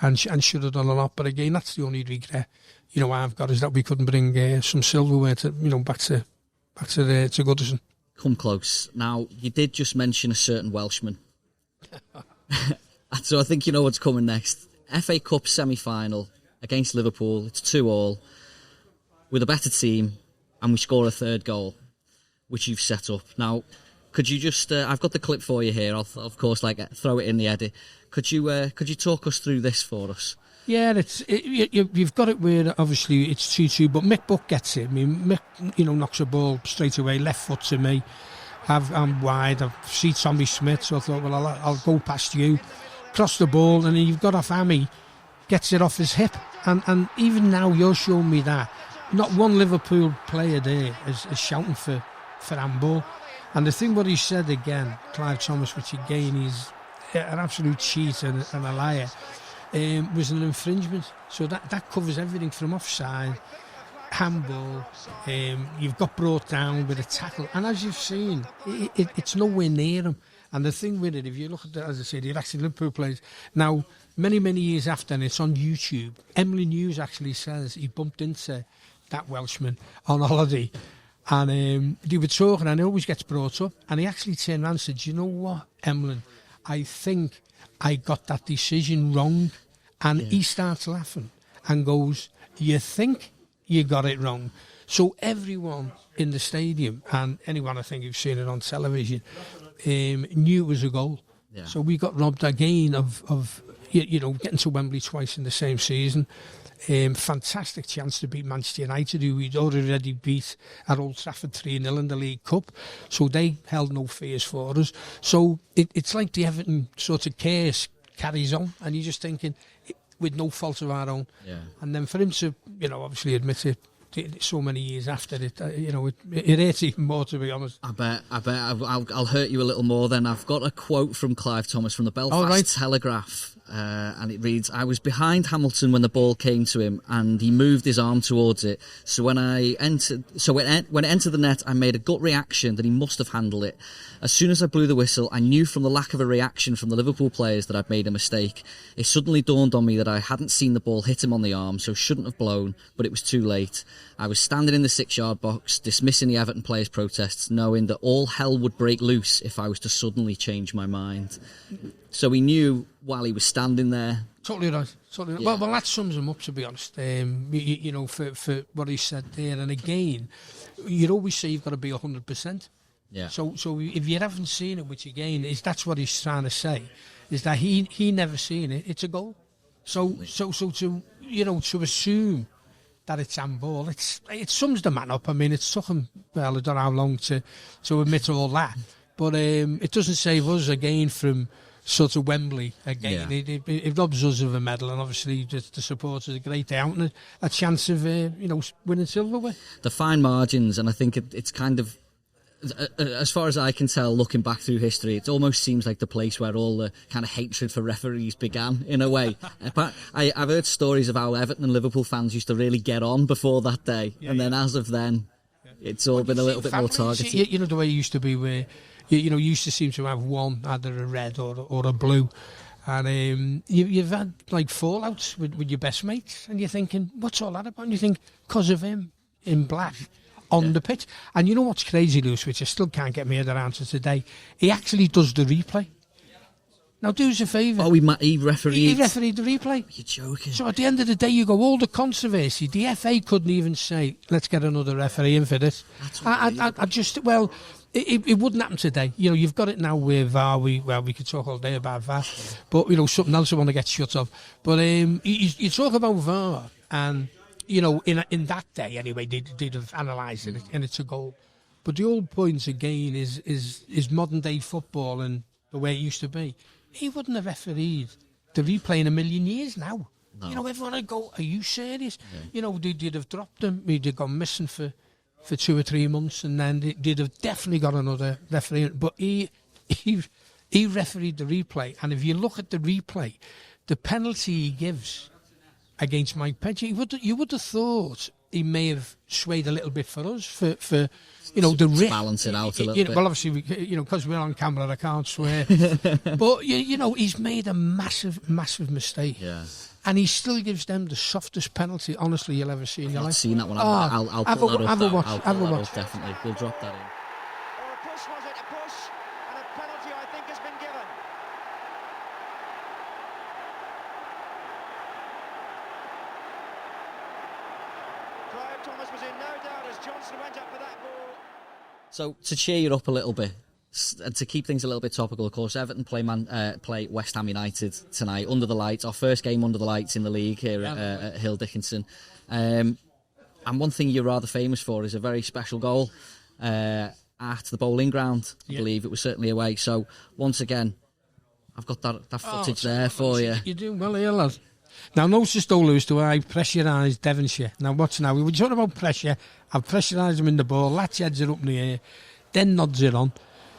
and should have done a lot. But again, that's the only regret, I've got, is that we couldn't bring some silverware to, back to Goodison. Come close. Now, you did just mention a certain Welshman. So I think you know what's coming next. FA Cup semi-final against Liverpool. It's 2-2 with a better team, and we score a third goal, which you've set up. Now, could you just... I've got the clip for you here. I'll, of course, throw it in the edit. Could you talk us through this for us? Yeah, you've got it where obviously it's 2-2, but Mick Buck gets it. I mean, Mick, knocks a ball straight away, left foot to me. I'm wide. I see Tommy Smith, so I thought, well, I'll go past you, cross the ball, and then you've got off Amy, gets it off his hip, and even now you're showing me that not one Liverpool player there is shouting for handball. And the thing what he said again, Clive Thomas, which again is an absolute cheat and a liar. Was an infringement, so that covers everything from offside, handball. You've got brought down with a tackle, and as you've seen, it's nowhere near him. And the thing with it, if you look at, as I said, the actual Liverpool players now, many years after, and it's on YouTube. Emily News actually says he bumped into that Welshman on holiday, and they were talking, and it always gets brought up. And he actually turned around and said, "You know what, Emlyn? I think I got that decision wrong." And he starts laughing and goes, "You think you got it wrong?" So everyone in the stadium, and anyone I think who's seen it on television, knew it was a goal. Yeah. So we got robbed again of getting to Wembley twice in the same season. Fantastic chance to beat Manchester United, who we'd already beat at Old Trafford 3-0 in the League Cup. So they held no fears for us. So it's like the Everton sort of curse carries on, and you're just thinking, with no fault of our own. Yeah. And then for him to, obviously admit it so many years after it, it hurts even more, to be honest. I bet I'll hurt you a little more then. I've got a quote from Clive Thomas from the Belfast Telegraph. And it reads, "I was behind Hamilton when the ball came to him, and he moved his arm towards it. So when it entered the net, I made a gut reaction that he must have handled it. As soon as I blew the whistle, I knew from the lack of a reaction from the Liverpool players that I'd made a mistake. It suddenly dawned on me that I hadn't seen the ball hit him on the arm, so shouldn't have blown, but it was too late. I was standing in the 6-yard box, dismissing the Everton players' protests, knowing that all hell would break loose if I was to suddenly change my mind." So he knew while he was standing there. Totally right. Totally right. Yeah. Well, that sums him up, to be honest. For what he said there. And again, you'd always say you've got to be 100%. Yeah. So if you haven't seen it, which again that's what he's trying to say, is that he never seen it. It's a goal. So to assume that it's handball, it sums the man up. I mean, it's took him, well, I don't know how long to admit all that, but it doesn't save us again from sort of Wembley again. Yeah. It robs us of a medal, and obviously the supporters are great out and a chance of winning silverware. The fine margins, and I think it's kind of, as far as I can tell, looking back through history, it almost seems like the place where all the kind of hatred for referees began, in a way. But I've heard stories of how Everton and Liverpool fans used to really get on before that day, then as of then, it's all been a little bit more targeted. You know the way it used to be, where you used to seem to have one, either a red or a blue, and you've had like fallouts with your best mates, and you're thinking, what's all that about? And you think, because of him in black on the pitch. And you know what's crazy, Lewis, which I still can't get my head around to today, he actually does the replay. Now, do us a favour. Oh, he refereed? He refereed the replay. You're joking. So at the end of the day, you go, all the controversy, the FA couldn't even say, let's get another referee in for this. I just, well, it wouldn't happen today. You've got it now with VAR. We could talk all day about VAR, but, something else I want to get shut off. But you talk about VAR, and, in that day, anyway, they'd have analysed it, and it's a goal. But the old point, again, is modern-day football and the way it used to be. He wouldn't have refereed the replay in a million years now. No. Everyone would go, are you serious? Yeah. They'd have dropped him. He'd have gone missing for for 2 or 3 months, and then they'd have definitely got another referee. But he refereed the replay, and if you look at the replay, the penalty he gives against Mike Pedge, you would have thought he may have swayed a little bit for us for the risk. Balance it out a little bit. Well, obviously, because we're on camera, I can't swear. But he's made a massive mistake. Yeah. And he still gives them the softest penalty, honestly, you'll ever see in your life. I've seen that one. I'll put that up. Have a watch. I'll put that up, definitely. We'll drop that in. Or a push, was it? A push, and a penalty, I think, has been given. Clive Thomas was in no doubt as Johnson went up for that ball. So, to cheer you up a little bit, and to keep things a little bit topical, of course, Everton play West Ham United tonight under the lights. Our first game under the lights in the league here at Hill Dickinson. And one thing you're rather famous for is a very special goal at the bowling ground. I believe it was certainly away. So once again, I've got that footage there for you. You're doing well here, lad. Now, notice don't lose to I pressurised Devonshire. Now, watch now. We were talking about pressure. I've pressurised him in the ball. Latch heads it up in the air. Then nods it on.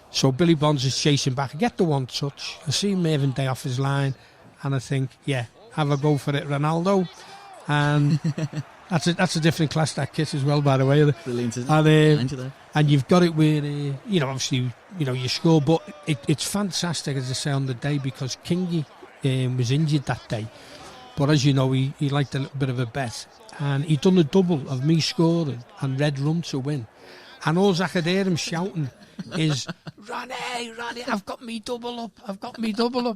So Billy Bonds is chasing back. I get the one touch. I see Mervyn Day off his line. And I think, have a go for it, Ronaldo. And that's a different class, that kit as well, by the way. Brilliant, isn't it? And you've got it where, obviously, you score. But it's fantastic, as I say, on the day, because Kingy was injured that day. But as you know, he liked a little bit of a bet. And he'd done a double of me scoring and Red Rum to win. And all I could hear him shouting is, Ronnie, I've got me double up.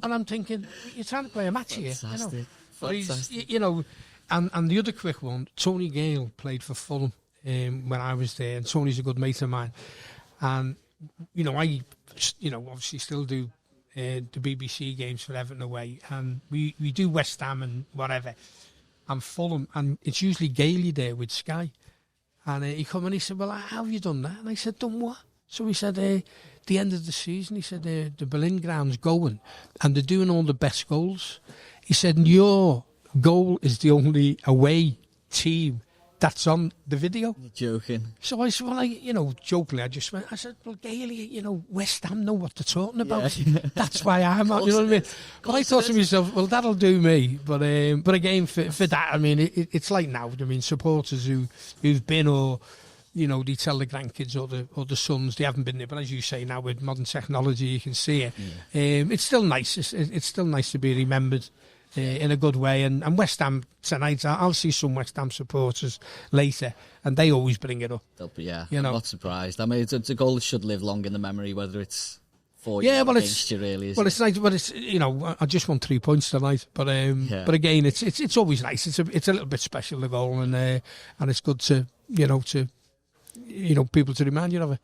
And I'm thinking, you're trying to play a match here. Fantastic. And the other quick one, Tony Gale played for Fulham when I was there. And Tony's a good mate of mine. And, I obviously still do the BBC games for Everton away, and we do West Ham and whatever, and Fulham, and it's usually Gailey there with Sky, and he come and he said, well, how have you done that? And I said, done what? So he said, the end of the season, he said, the Berlin ground's going, and they're doing all the best goals. He said, your goal is the only away team that's on the video. You're joking. So I said, well, jokingly, I said, well, Gailey, West Ham know what they're talking about. Yeah. That's why I'm out, you know what I mean? But I thought to myself, well, that'll do me. But again, for that, I mean, it's like now, I mean, supporters who've been, or, they tell the grandkids or the sons, they haven't been there. But as you say, now with modern technology, you can see it. Yeah. It's still nice. It's still nice to be remembered. In a good way, and West Ham tonight, I'll see some West Ham supporters later, and they always bring it up. I'm not surprised. I mean, it's a goal that should live long in the memory, whether it's for you or against you, really. It's nice, but it's I just won 3 points tonight, but again, it's always nice. It's a little bit special, the goal, and it's good to people to remind you of it.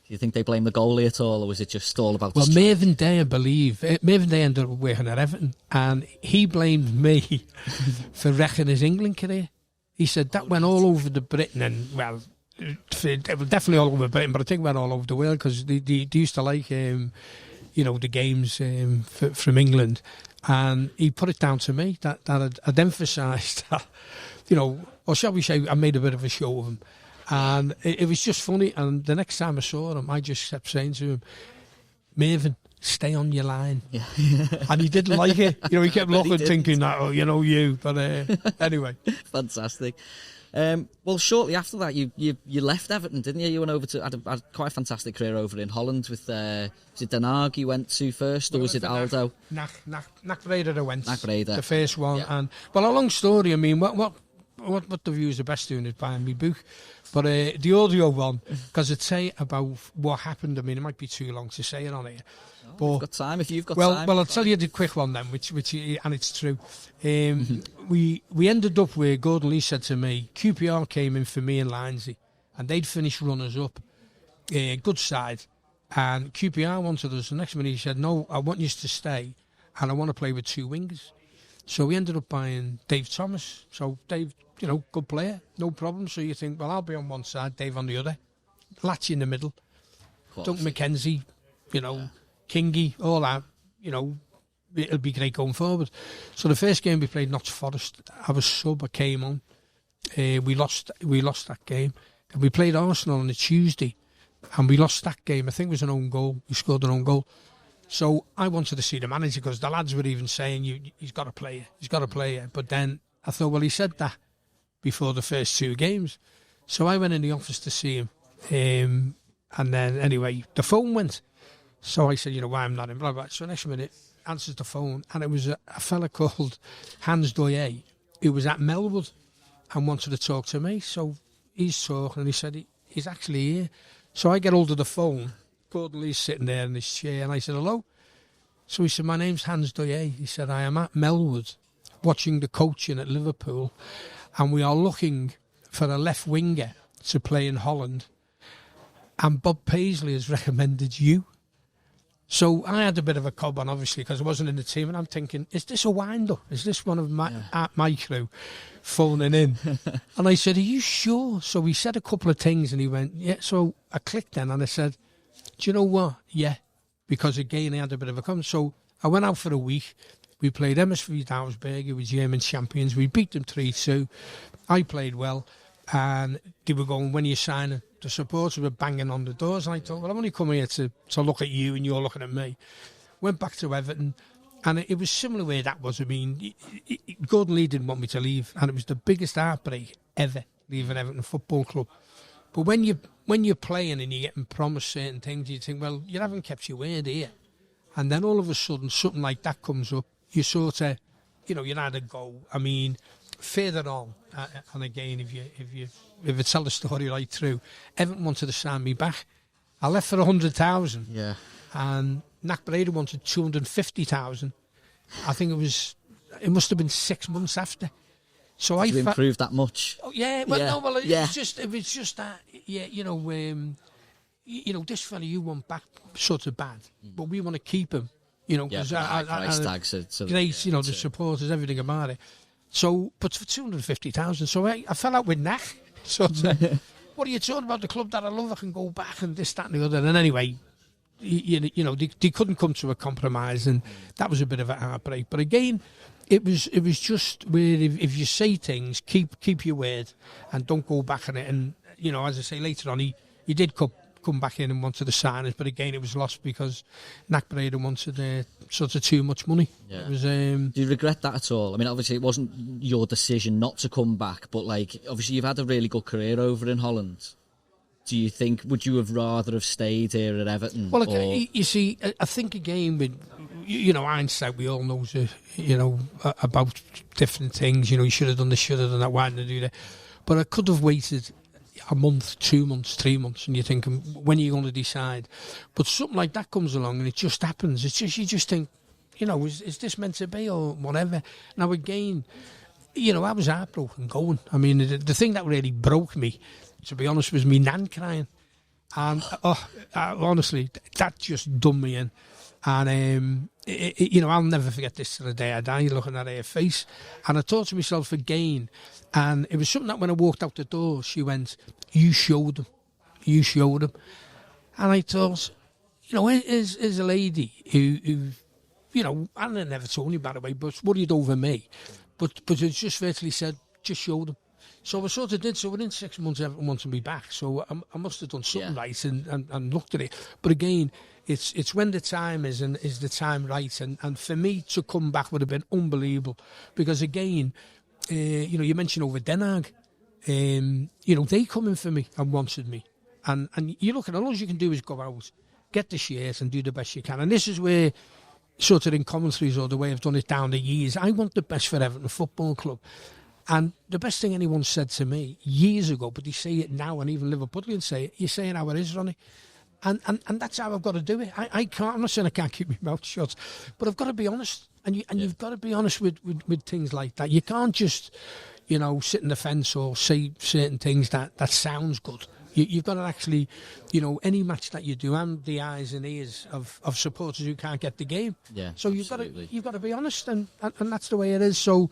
Do you think they blame the goalie at all, or was it just all about... Well, Mervyn Day, I believe. Mervyn Day ended up working at Everton, and he blamed me for wrecking his England career. He said that went all over the Britain, and, well, definitely all over Britain, but I think it went all over the world, because they used to like, the games from England, and he put it down to me, that I'd emphasised that, or shall we say, I made a bit of a show of him. And it was just funny. And the next time I saw him, I just kept saying to him, Mervyn, stay on your line. Yeah. And he didn't like it. He kept looking, thinking that, you. But anyway. Fantastic. Well, shortly after that, you left Everton, didn't you? You went over to, had quite a fantastic career over in Holland with, was it Den Haag you went to first, or was it Aldo? NAC Breda I went. NAC Breda. The first one. Yeah. And, well, a long story. I mean, what the viewers are best doing is buying me book. But the audio one, because I'd say about what happened, I mean, it might be too long to say it on here. But you've got time, if you've got time. Well, I'll tell you the quick one then, which and it's true. We ended up where Gordon Lee said to me, QPR came in for me and Lindsay, and they'd finished runners-up. Good side. And QPR wanted us. The next minute he said, no, I want you to stay, and I want to play with two wingers. So we ended up buying Dave Thomas. So Dave... good player, no problem. So you think, well, I'll be on one side, Dave on the other. Latchy in the middle. Duncan McKenzie, Kingy, all that, it'll be great going forward. So the first game we played, Notts Forest, I was sub, I came on. We lost that game. And we played Arsenal on a Tuesday, and we lost that game. I think it was an own goal. We scored an own goal. So I wanted to see the manager, because the lads were even saying, he's got to play you. He's got to play you. But then I thought, well, he said that before the first 2 games. So I went in the office to see him. And then, anyway, the phone went. So I said, why I'm not in, blah, blah. So next minute, answers the phone, and it was a fella called Hans Doyer, who was at Melwood and wanted to talk to me. So he's talking, and he said, he's actually here. So I get hold of the phone. Gordon Lee's sitting there in his chair, and I said, hello. So he said, my name's Hans Doyer. He said, I am at Melwood watching the coaching at Liverpool, and we are looking for a left winger to play in Holland, and Bob Paisley has recommended you. So I had a bit of a cob on, obviously, because I wasn't in the team, and I'm thinking, is this a wind-up? Is this one of my crew phoning in? And I said, are you sure? So he said a couple of things, and he went, yeah. So I clicked then, and I said, do you know what? Yeah, because again, I had a bit of a cob. So I went out for a week. We played MSV Augsburg, who were German champions. We beat them 3-2. I played well, and they were going, when are you signing? The supporters were banging on the doors, and I thought, well, I'm only coming here to look at you, and you're looking at me. Went back to Everton, and it was similar where that was. I mean, Gordon Lee didn't want me to leave, and it was the biggest heartbreak ever, leaving Everton Football Club. But when you're playing and you're getting promised certain things, you think, well, you haven't kept your word here. And then all of a sudden, something like that comes up. You sort of, you had to go. I mean, further on, and again, if you tell the story right through, Everton wanted to sign me back. I left for 100,000. Yeah. And Nack Breda wanted 250,000. I think it must have been 6 months after. So I improved that much. Oh yeah, well, no, well, it was just that. Yeah, this fella you want back sort of bad, but we want to keep him. Because price tags, great, the supporters, everything about it. So, but for 250,000, so I fell out with Nack. Sort of, what are you talking about? The club that I love, I can go back and this, that, and the other. And anyway, they couldn't come to a compromise, and that was a bit of a heartbreak. But again, it was just where if you say things, keep your word and don't go back on it. And as I say later on, he did come back in and wanted to sign us, but again it was lost because Nack Breda wanted sort of too much money. Yeah. It was, do you regret that at all? I mean, obviously it wasn't your decision not to come back, but obviously you've had a really good career over in Holland. Do you think, would you have rather have stayed here at Everton? Well, you see, I think again with hindsight, we all know about different things. You should have done this, should have done that. Why didn't I do that? But I could have waited a month, 2 months, 3 months, and you're thinking, when are you going to decide? But something like that comes along and it just happens. It's just, you just think, is this meant to be or whatever? Now again, I was heartbroken going. I mean, the thing that really broke me, to be honest, was me nan crying. And honestly, that just done me in. And I'll never forget this till the day I die, looking at her face. And I thought to myself again, and it was something that when I walked out the door, she went, you showed them. And I thought, here's a lady who and I never told you, by the way, but worried over me. But it just virtually said, just show them. So I sort of did. So within 6 months, everyone wanted me back. So I must have done something right and looked at it. But again, it's when the time is, and is the time right. And for me to come back would have been unbelievable. Because again, you mentioned over Den Haag. They come in for me and wanted me. And you look at all you can do is go out, get the shares and do the best you can. And this is where, sort of in commentaries or the way I've done it down the years, I want the best for Everton Football Club. And the best thing anyone said to me years ago, but they say it now, and even Liverpoolians say it, you're saying how it is, Ronnie. And that's how I've got to do it. I can't, I'm not saying I can't keep my mouth shut, but I've got to be honest. And you've got to be honest with things like that. You can't just, sit in the fence or say certain things that sounds good. You've got to actually, any match that you do, and the eyes and ears of supporters who can't get the game. Yeah, so you've got to be honest, and that's the way it is. So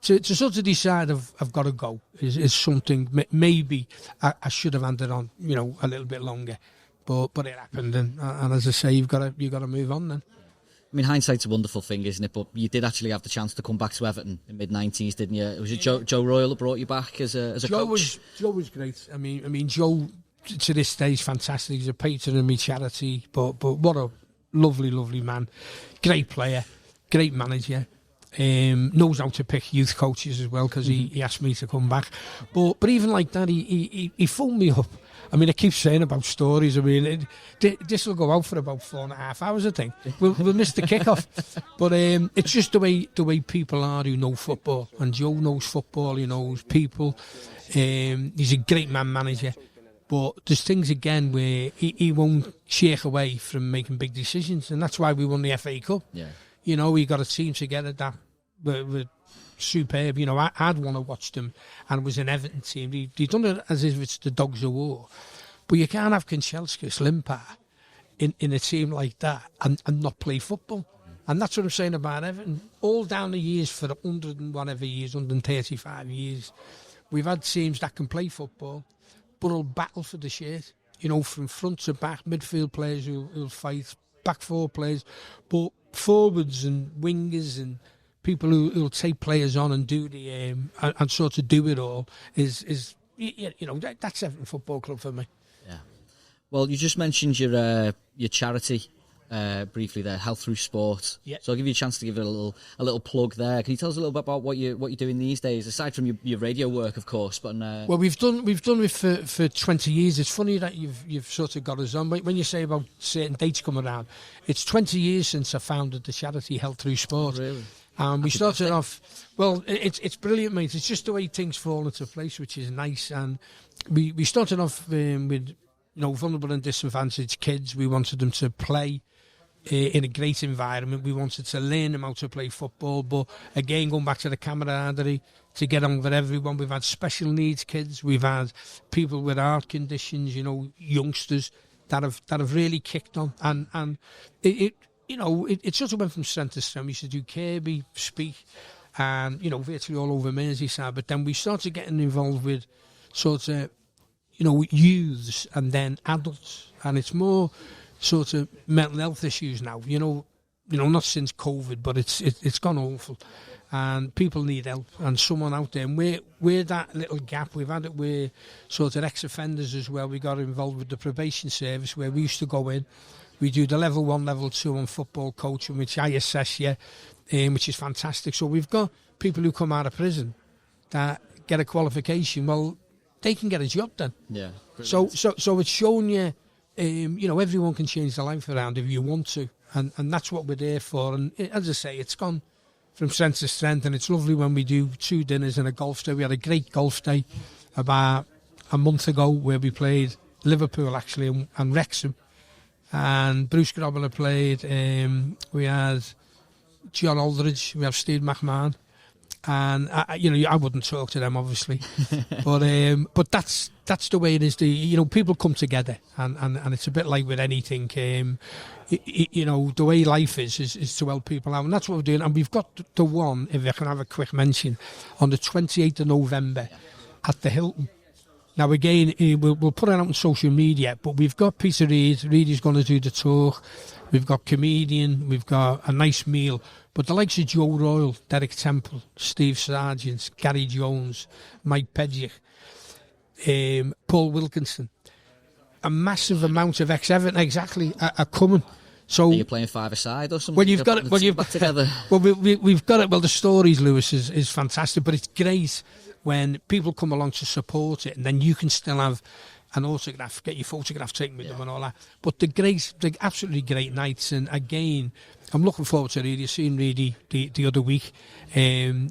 to sort of decide I've got to go is something maybe I should have handed on, a little bit longer, but it happened, and as I say, you've got to move on then. I mean, hindsight's a wonderful thing, isn't it? But you did actually have the chance to come back to Everton in mid-90s, didn't you? Was it Joe Royal that brought you back as a coach? Joe was great. I mean, Joe to this day is fantastic. He's a patron of my charity, but what a lovely man. Great player, great manager. Knows how to pick youth coaches as well, because he asked me to come back. But even like that, he phoned me up. I mean, I keep saying about stories. I mean, this will go out for about 4.5 hours, I think. We'll miss the kickoff. But it's just the way people are who know football. And Joe knows football, he knows people. He's a great man manager. But there's things, again, where he won't shake away from making big decisions. And that's why we won the FA Cup. Yeah. You know, we got a team together that were superb. You know, I'd want to watch them, and it was an Everton team. They done it as if it's the Dogs of War. But you can't have Kanchelskis, Limpar in a team like that and not play football. And that's what I'm saying about Everton. All down the years, for 100 and whatever years, 135 years, we've had teams that can play football, but will battle for the shirt. You know, from front to back, midfield players who'll fight, back four players, but forwards and wingers and people who'll take players on and do the and sort of do it all is you know, that's Everton Football Club for me. Yeah. Well, you just mentioned your charity briefly there, Health Through Sport. Yeah. So I'll give you a chance to give it a little plug there. Can you tell us a little bit about what you're doing these days, aside from your radio work, of course? But well, we've done it for 20 years. It's funny that you've sort of got us on. When you say about certain dates coming around, it's 20 years since I founded the charity Health Through Sport. Really? We started off, well, it's brilliant, mate. It's just the way things fall into place, which is nice. And we started off with, you know, vulnerable and disadvantaged kids. We wanted them to play in a great environment. We wanted to learn them how to play football. But again, going back to the camaraderie, to get on with everyone. We've had special needs kids. We've had people with heart conditions, you know, youngsters that have really kicked on. And it you know, it sort of went from strength to strength. We used to do Kirby, Speak, and, you know, virtually all over Merseyside. But then we started getting involved with sort of, you know, youths and then adults. And it's more sort of mental health issues now. You know, not since COVID, but it's gone awful. And people need help, and someone out there. And we're that little gap. We've had it where sort of ex-offenders as well. We got involved with the probation service, where we used to go in. We do the level 1, level 2 on football coaching, which I assess you, which is fantastic. So we've got people who come out of prison that get a qualification. Well, they can get a job then. Yeah. So it's showing you, you know, everyone can change their life around if you want to, and that's what we're there for. And as I say, it's gone from strength to strength, and it's lovely when we do 2 dinners and a golf day. We had a great golf day about a month ago where we played Liverpool actually and Wrexham. And Bruce Grobbler played. We had John Aldridge. We have Steve McMahon, and I wouldn't talk to them obviously, but that's the way it is. You know, people come together, and it's a bit like with anything. You know, the way life is to help people out, and that's what we're doing. And we've got the one, if I can have a quick mention, on the 28th of November at the Hilton. Now, again, we'll put it out on social media, but we've got Peter Reid. Reid is going to do the talk. We've got comedian. We've got a nice meal. But the likes of Joe Royal, Derek Temple, Steve Sargent, Gary Jones, Mike Pedgick, Paul Wilkinson, a massive amount of ex-Everton exactly are coming. So are you playing 5-a-side or something? Well, you've got it. Well, you've back together. Well, we've got it. Well, the stories, Lewis, is fantastic, but it's great when people come along to support it, and then you can still have an autograph, get your photograph taken with them and all that. But they're absolutely great nights, and again, I'm looking forward to really seeing Reedy the other week. In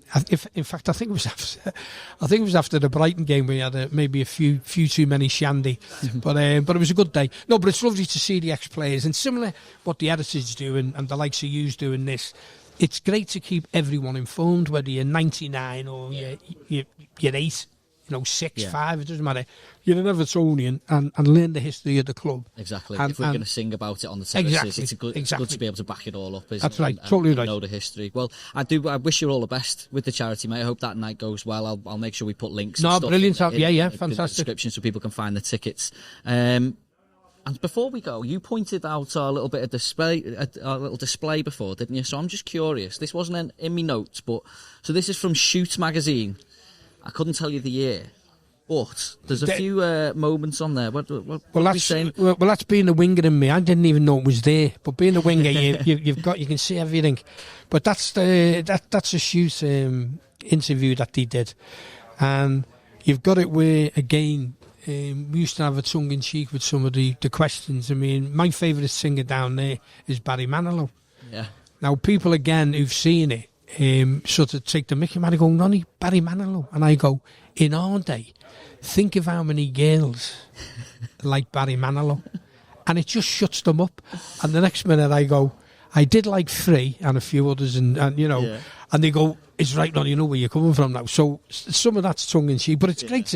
fact, I think it was after the Brighton game we had maybe a few too many shandy, but it was a good day. No, but it's lovely to see the ex-players, and similar what the Editors do and the likes of yous doing this. It's great to keep everyone informed, whether you're 99 or you're 8, 6, 5, it doesn't matter. You're an Evertonian and learn the history of the club. Exactly. If we're going to sing about it on the terraces, it's good to be able to back it all up, isn't it? That's right, totally right. Know the history. Well, I wish you all the best with the charity, mate. I hope that night goes well. I'll make sure we put links and stuff brilliant. in fantastic. the description so people can find the tickets. And before we go, you pointed out our little bit of display, our little display before, didn't you? So I'm just curious. This wasn't in my notes, but so this is from Shoot magazine. I couldn't tell you the year, but there's a few moments on there. What that's being the winger in me. I didn't even know it was there, but being the winger, you can see everything. But that's a Shoot interview that they did, and you've got it where again. We used to have a tongue-in-cheek with some of the questions. I mean, my favourite singer down there is Barry Manilow. Yeah. Now, people, again, who've seen it, sort of take the mickey man and go, Ronnie, Barry Manilow. And I go, in our day, think of how many girls like Barry Manilow. And it just shuts them up. And the next minute I go, I did like 3 and a few others, and you know, yeah. And they go, it's right, Ronnie, you know where you're coming from now. So some of that's tongue-in-cheek, but it's great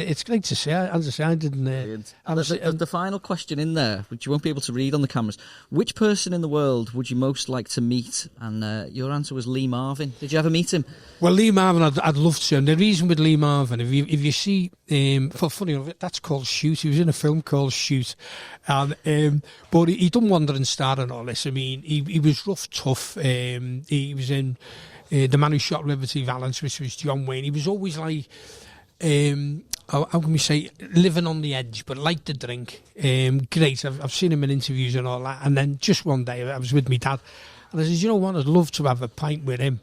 to say. As I say, I didn't... and the final question in there, which you won't be able to read on the cameras, which person in the world would you most like to meet? And your answer was Lee Marvin. Did you ever meet him? Well, Lee Marvin, I'd love to. And the reason with Lee Marvin, if you see... funny enough, that's called Shoot. He was in a film called Shoot. And, but he done Wandering Star and all this. I mean, he was rough, tough. He was in... The Man Who Shot Liberty Valance, which was John Wayne. He was always like, how can we say, living on the edge, but liked to drink. Great. I've seen him in interviews and all that. And then just one day, I was with my dad, and I said, you know what, I'd love to have a pint with him.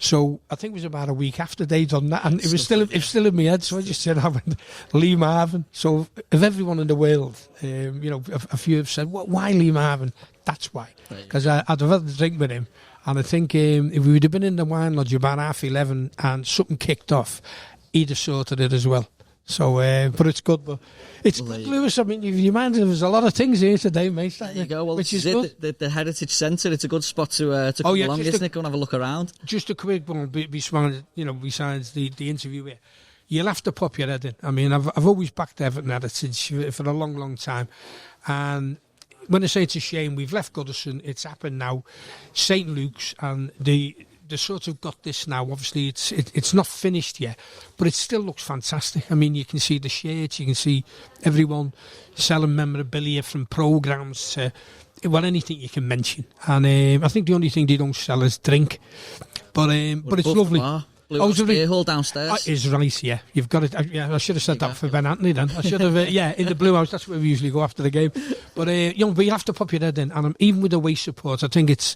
So I think it was about a week after they'd done that, and it was still in my head. So I just said, I went, Lee Marvin. So of everyone in the world, you know, a few have said, why Lee Marvin? That's why, because I'd have had a drink with him. And I think if we would have been in the wine lodge about 11:30 and something kicked off, he'd have sorted it as well. So, but it's good. But it's good, Lewis. I mean, you mind, there's a lot of things here today, mate. There you go. Well, which is good. The Heritage Centre. It's a good spot to come along, isn't it? Go and have a look around. Just a quick one, besides the interview here. You'll have to pop your head in. I mean, I've always backed Everton Heritage for a long, long time, and. When I say it's a shame, we've left Goodison, it's happened now. St Luke's, and they sort of got this now. Obviously, it's not finished yet, but it still looks fantastic. I mean, you can see the shirts, you can see everyone selling memorabilia from programmes to, well, anything you can mention. And I think the only thing they don't sell is drink. But it's lovely. Beer hall downstairs. Is right, yeah. You've got it. Yeah, I should have said that for Ben Anthony then. I should have, in the Blue House. That's where we usually go after the game. But but you have to pop your head in. And even with the away support, I think it's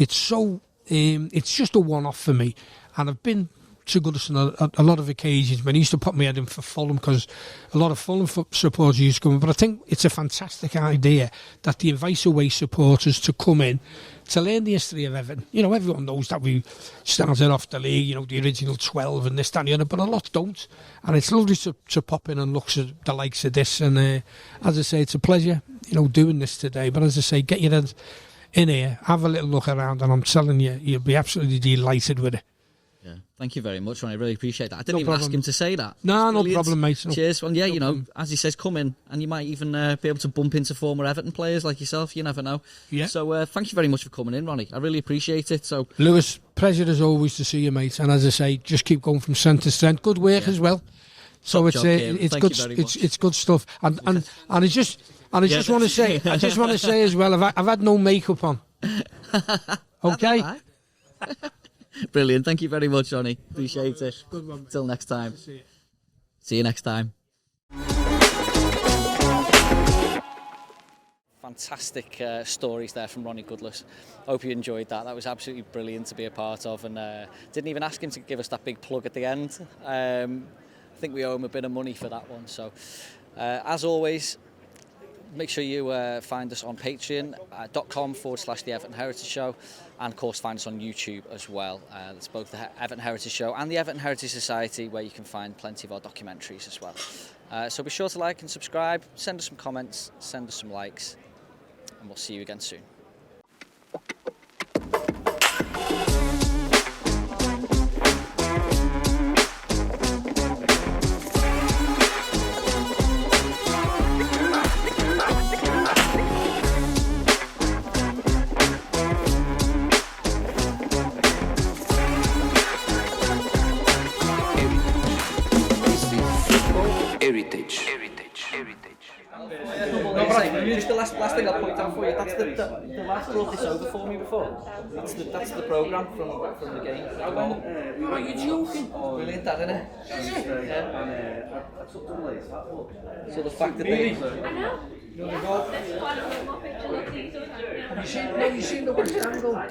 so. It's just a one-off for me. And I've been to Goodison on a lot of occasions when I used to pop my head in for Fulham, because a lot of Fulham supporters used to come in. But I think it's a fantastic idea that they invite away supporters to come in to learn the history of Everton. You know, everyone knows that we started off the league, you know, the original 12 and this, that and the other, but a lot don't. And it's lovely to pop in and look at the likes of this. And as I say, it's a pleasure, you know, doing this today. But as I say, get your head in here, have a little look around, and I'm telling you, you'll be absolutely delighted with it. Yeah, thank you very much, Ronnie. I really appreciate that. I didn't even ask him to say that. No problem, mate. Cheers. Well, yeah, as he says, come in, and you might even be able to bump into former Everton players like yourself. You never know. Yeah. So thank you very much for coming in, Ronnie. I really appreciate it. So, Lewis, pleasure as always to see you, mate. And as I say, just keep going from strength to strength. Good work as well. So it's good. It's good stuff. And I just want to say, as well, I've had no makeup on. Okay. Brilliant. Thank you very much, Ronnie. Appreciate it. Good one. Till next time. See you next time. Fantastic stories there from Ronnie Goodless. Hope you enjoyed that. That was absolutely brilliant to be a part of, and didn't even ask him to give us that big plug at the end. I think we owe him a bit of money for that one. So, as always, make sure you find us on patreon.com/The Everton Heritage Show, and of course find us on YouTube as well. That's both the Everton Heritage Show and the Everton Heritage Society, where you can find plenty of our documentaries as well. So be sure to like and subscribe, send us some comments, send us some likes, and we'll see you again soon. Heritage. Just the last thing I'll point out for you. That's the lad brought this over for me before. That's the programme from the game. Are you joking? Brilliant, that, isn't it? Yeah. So the fact that they... Have you seen the West Ham goal?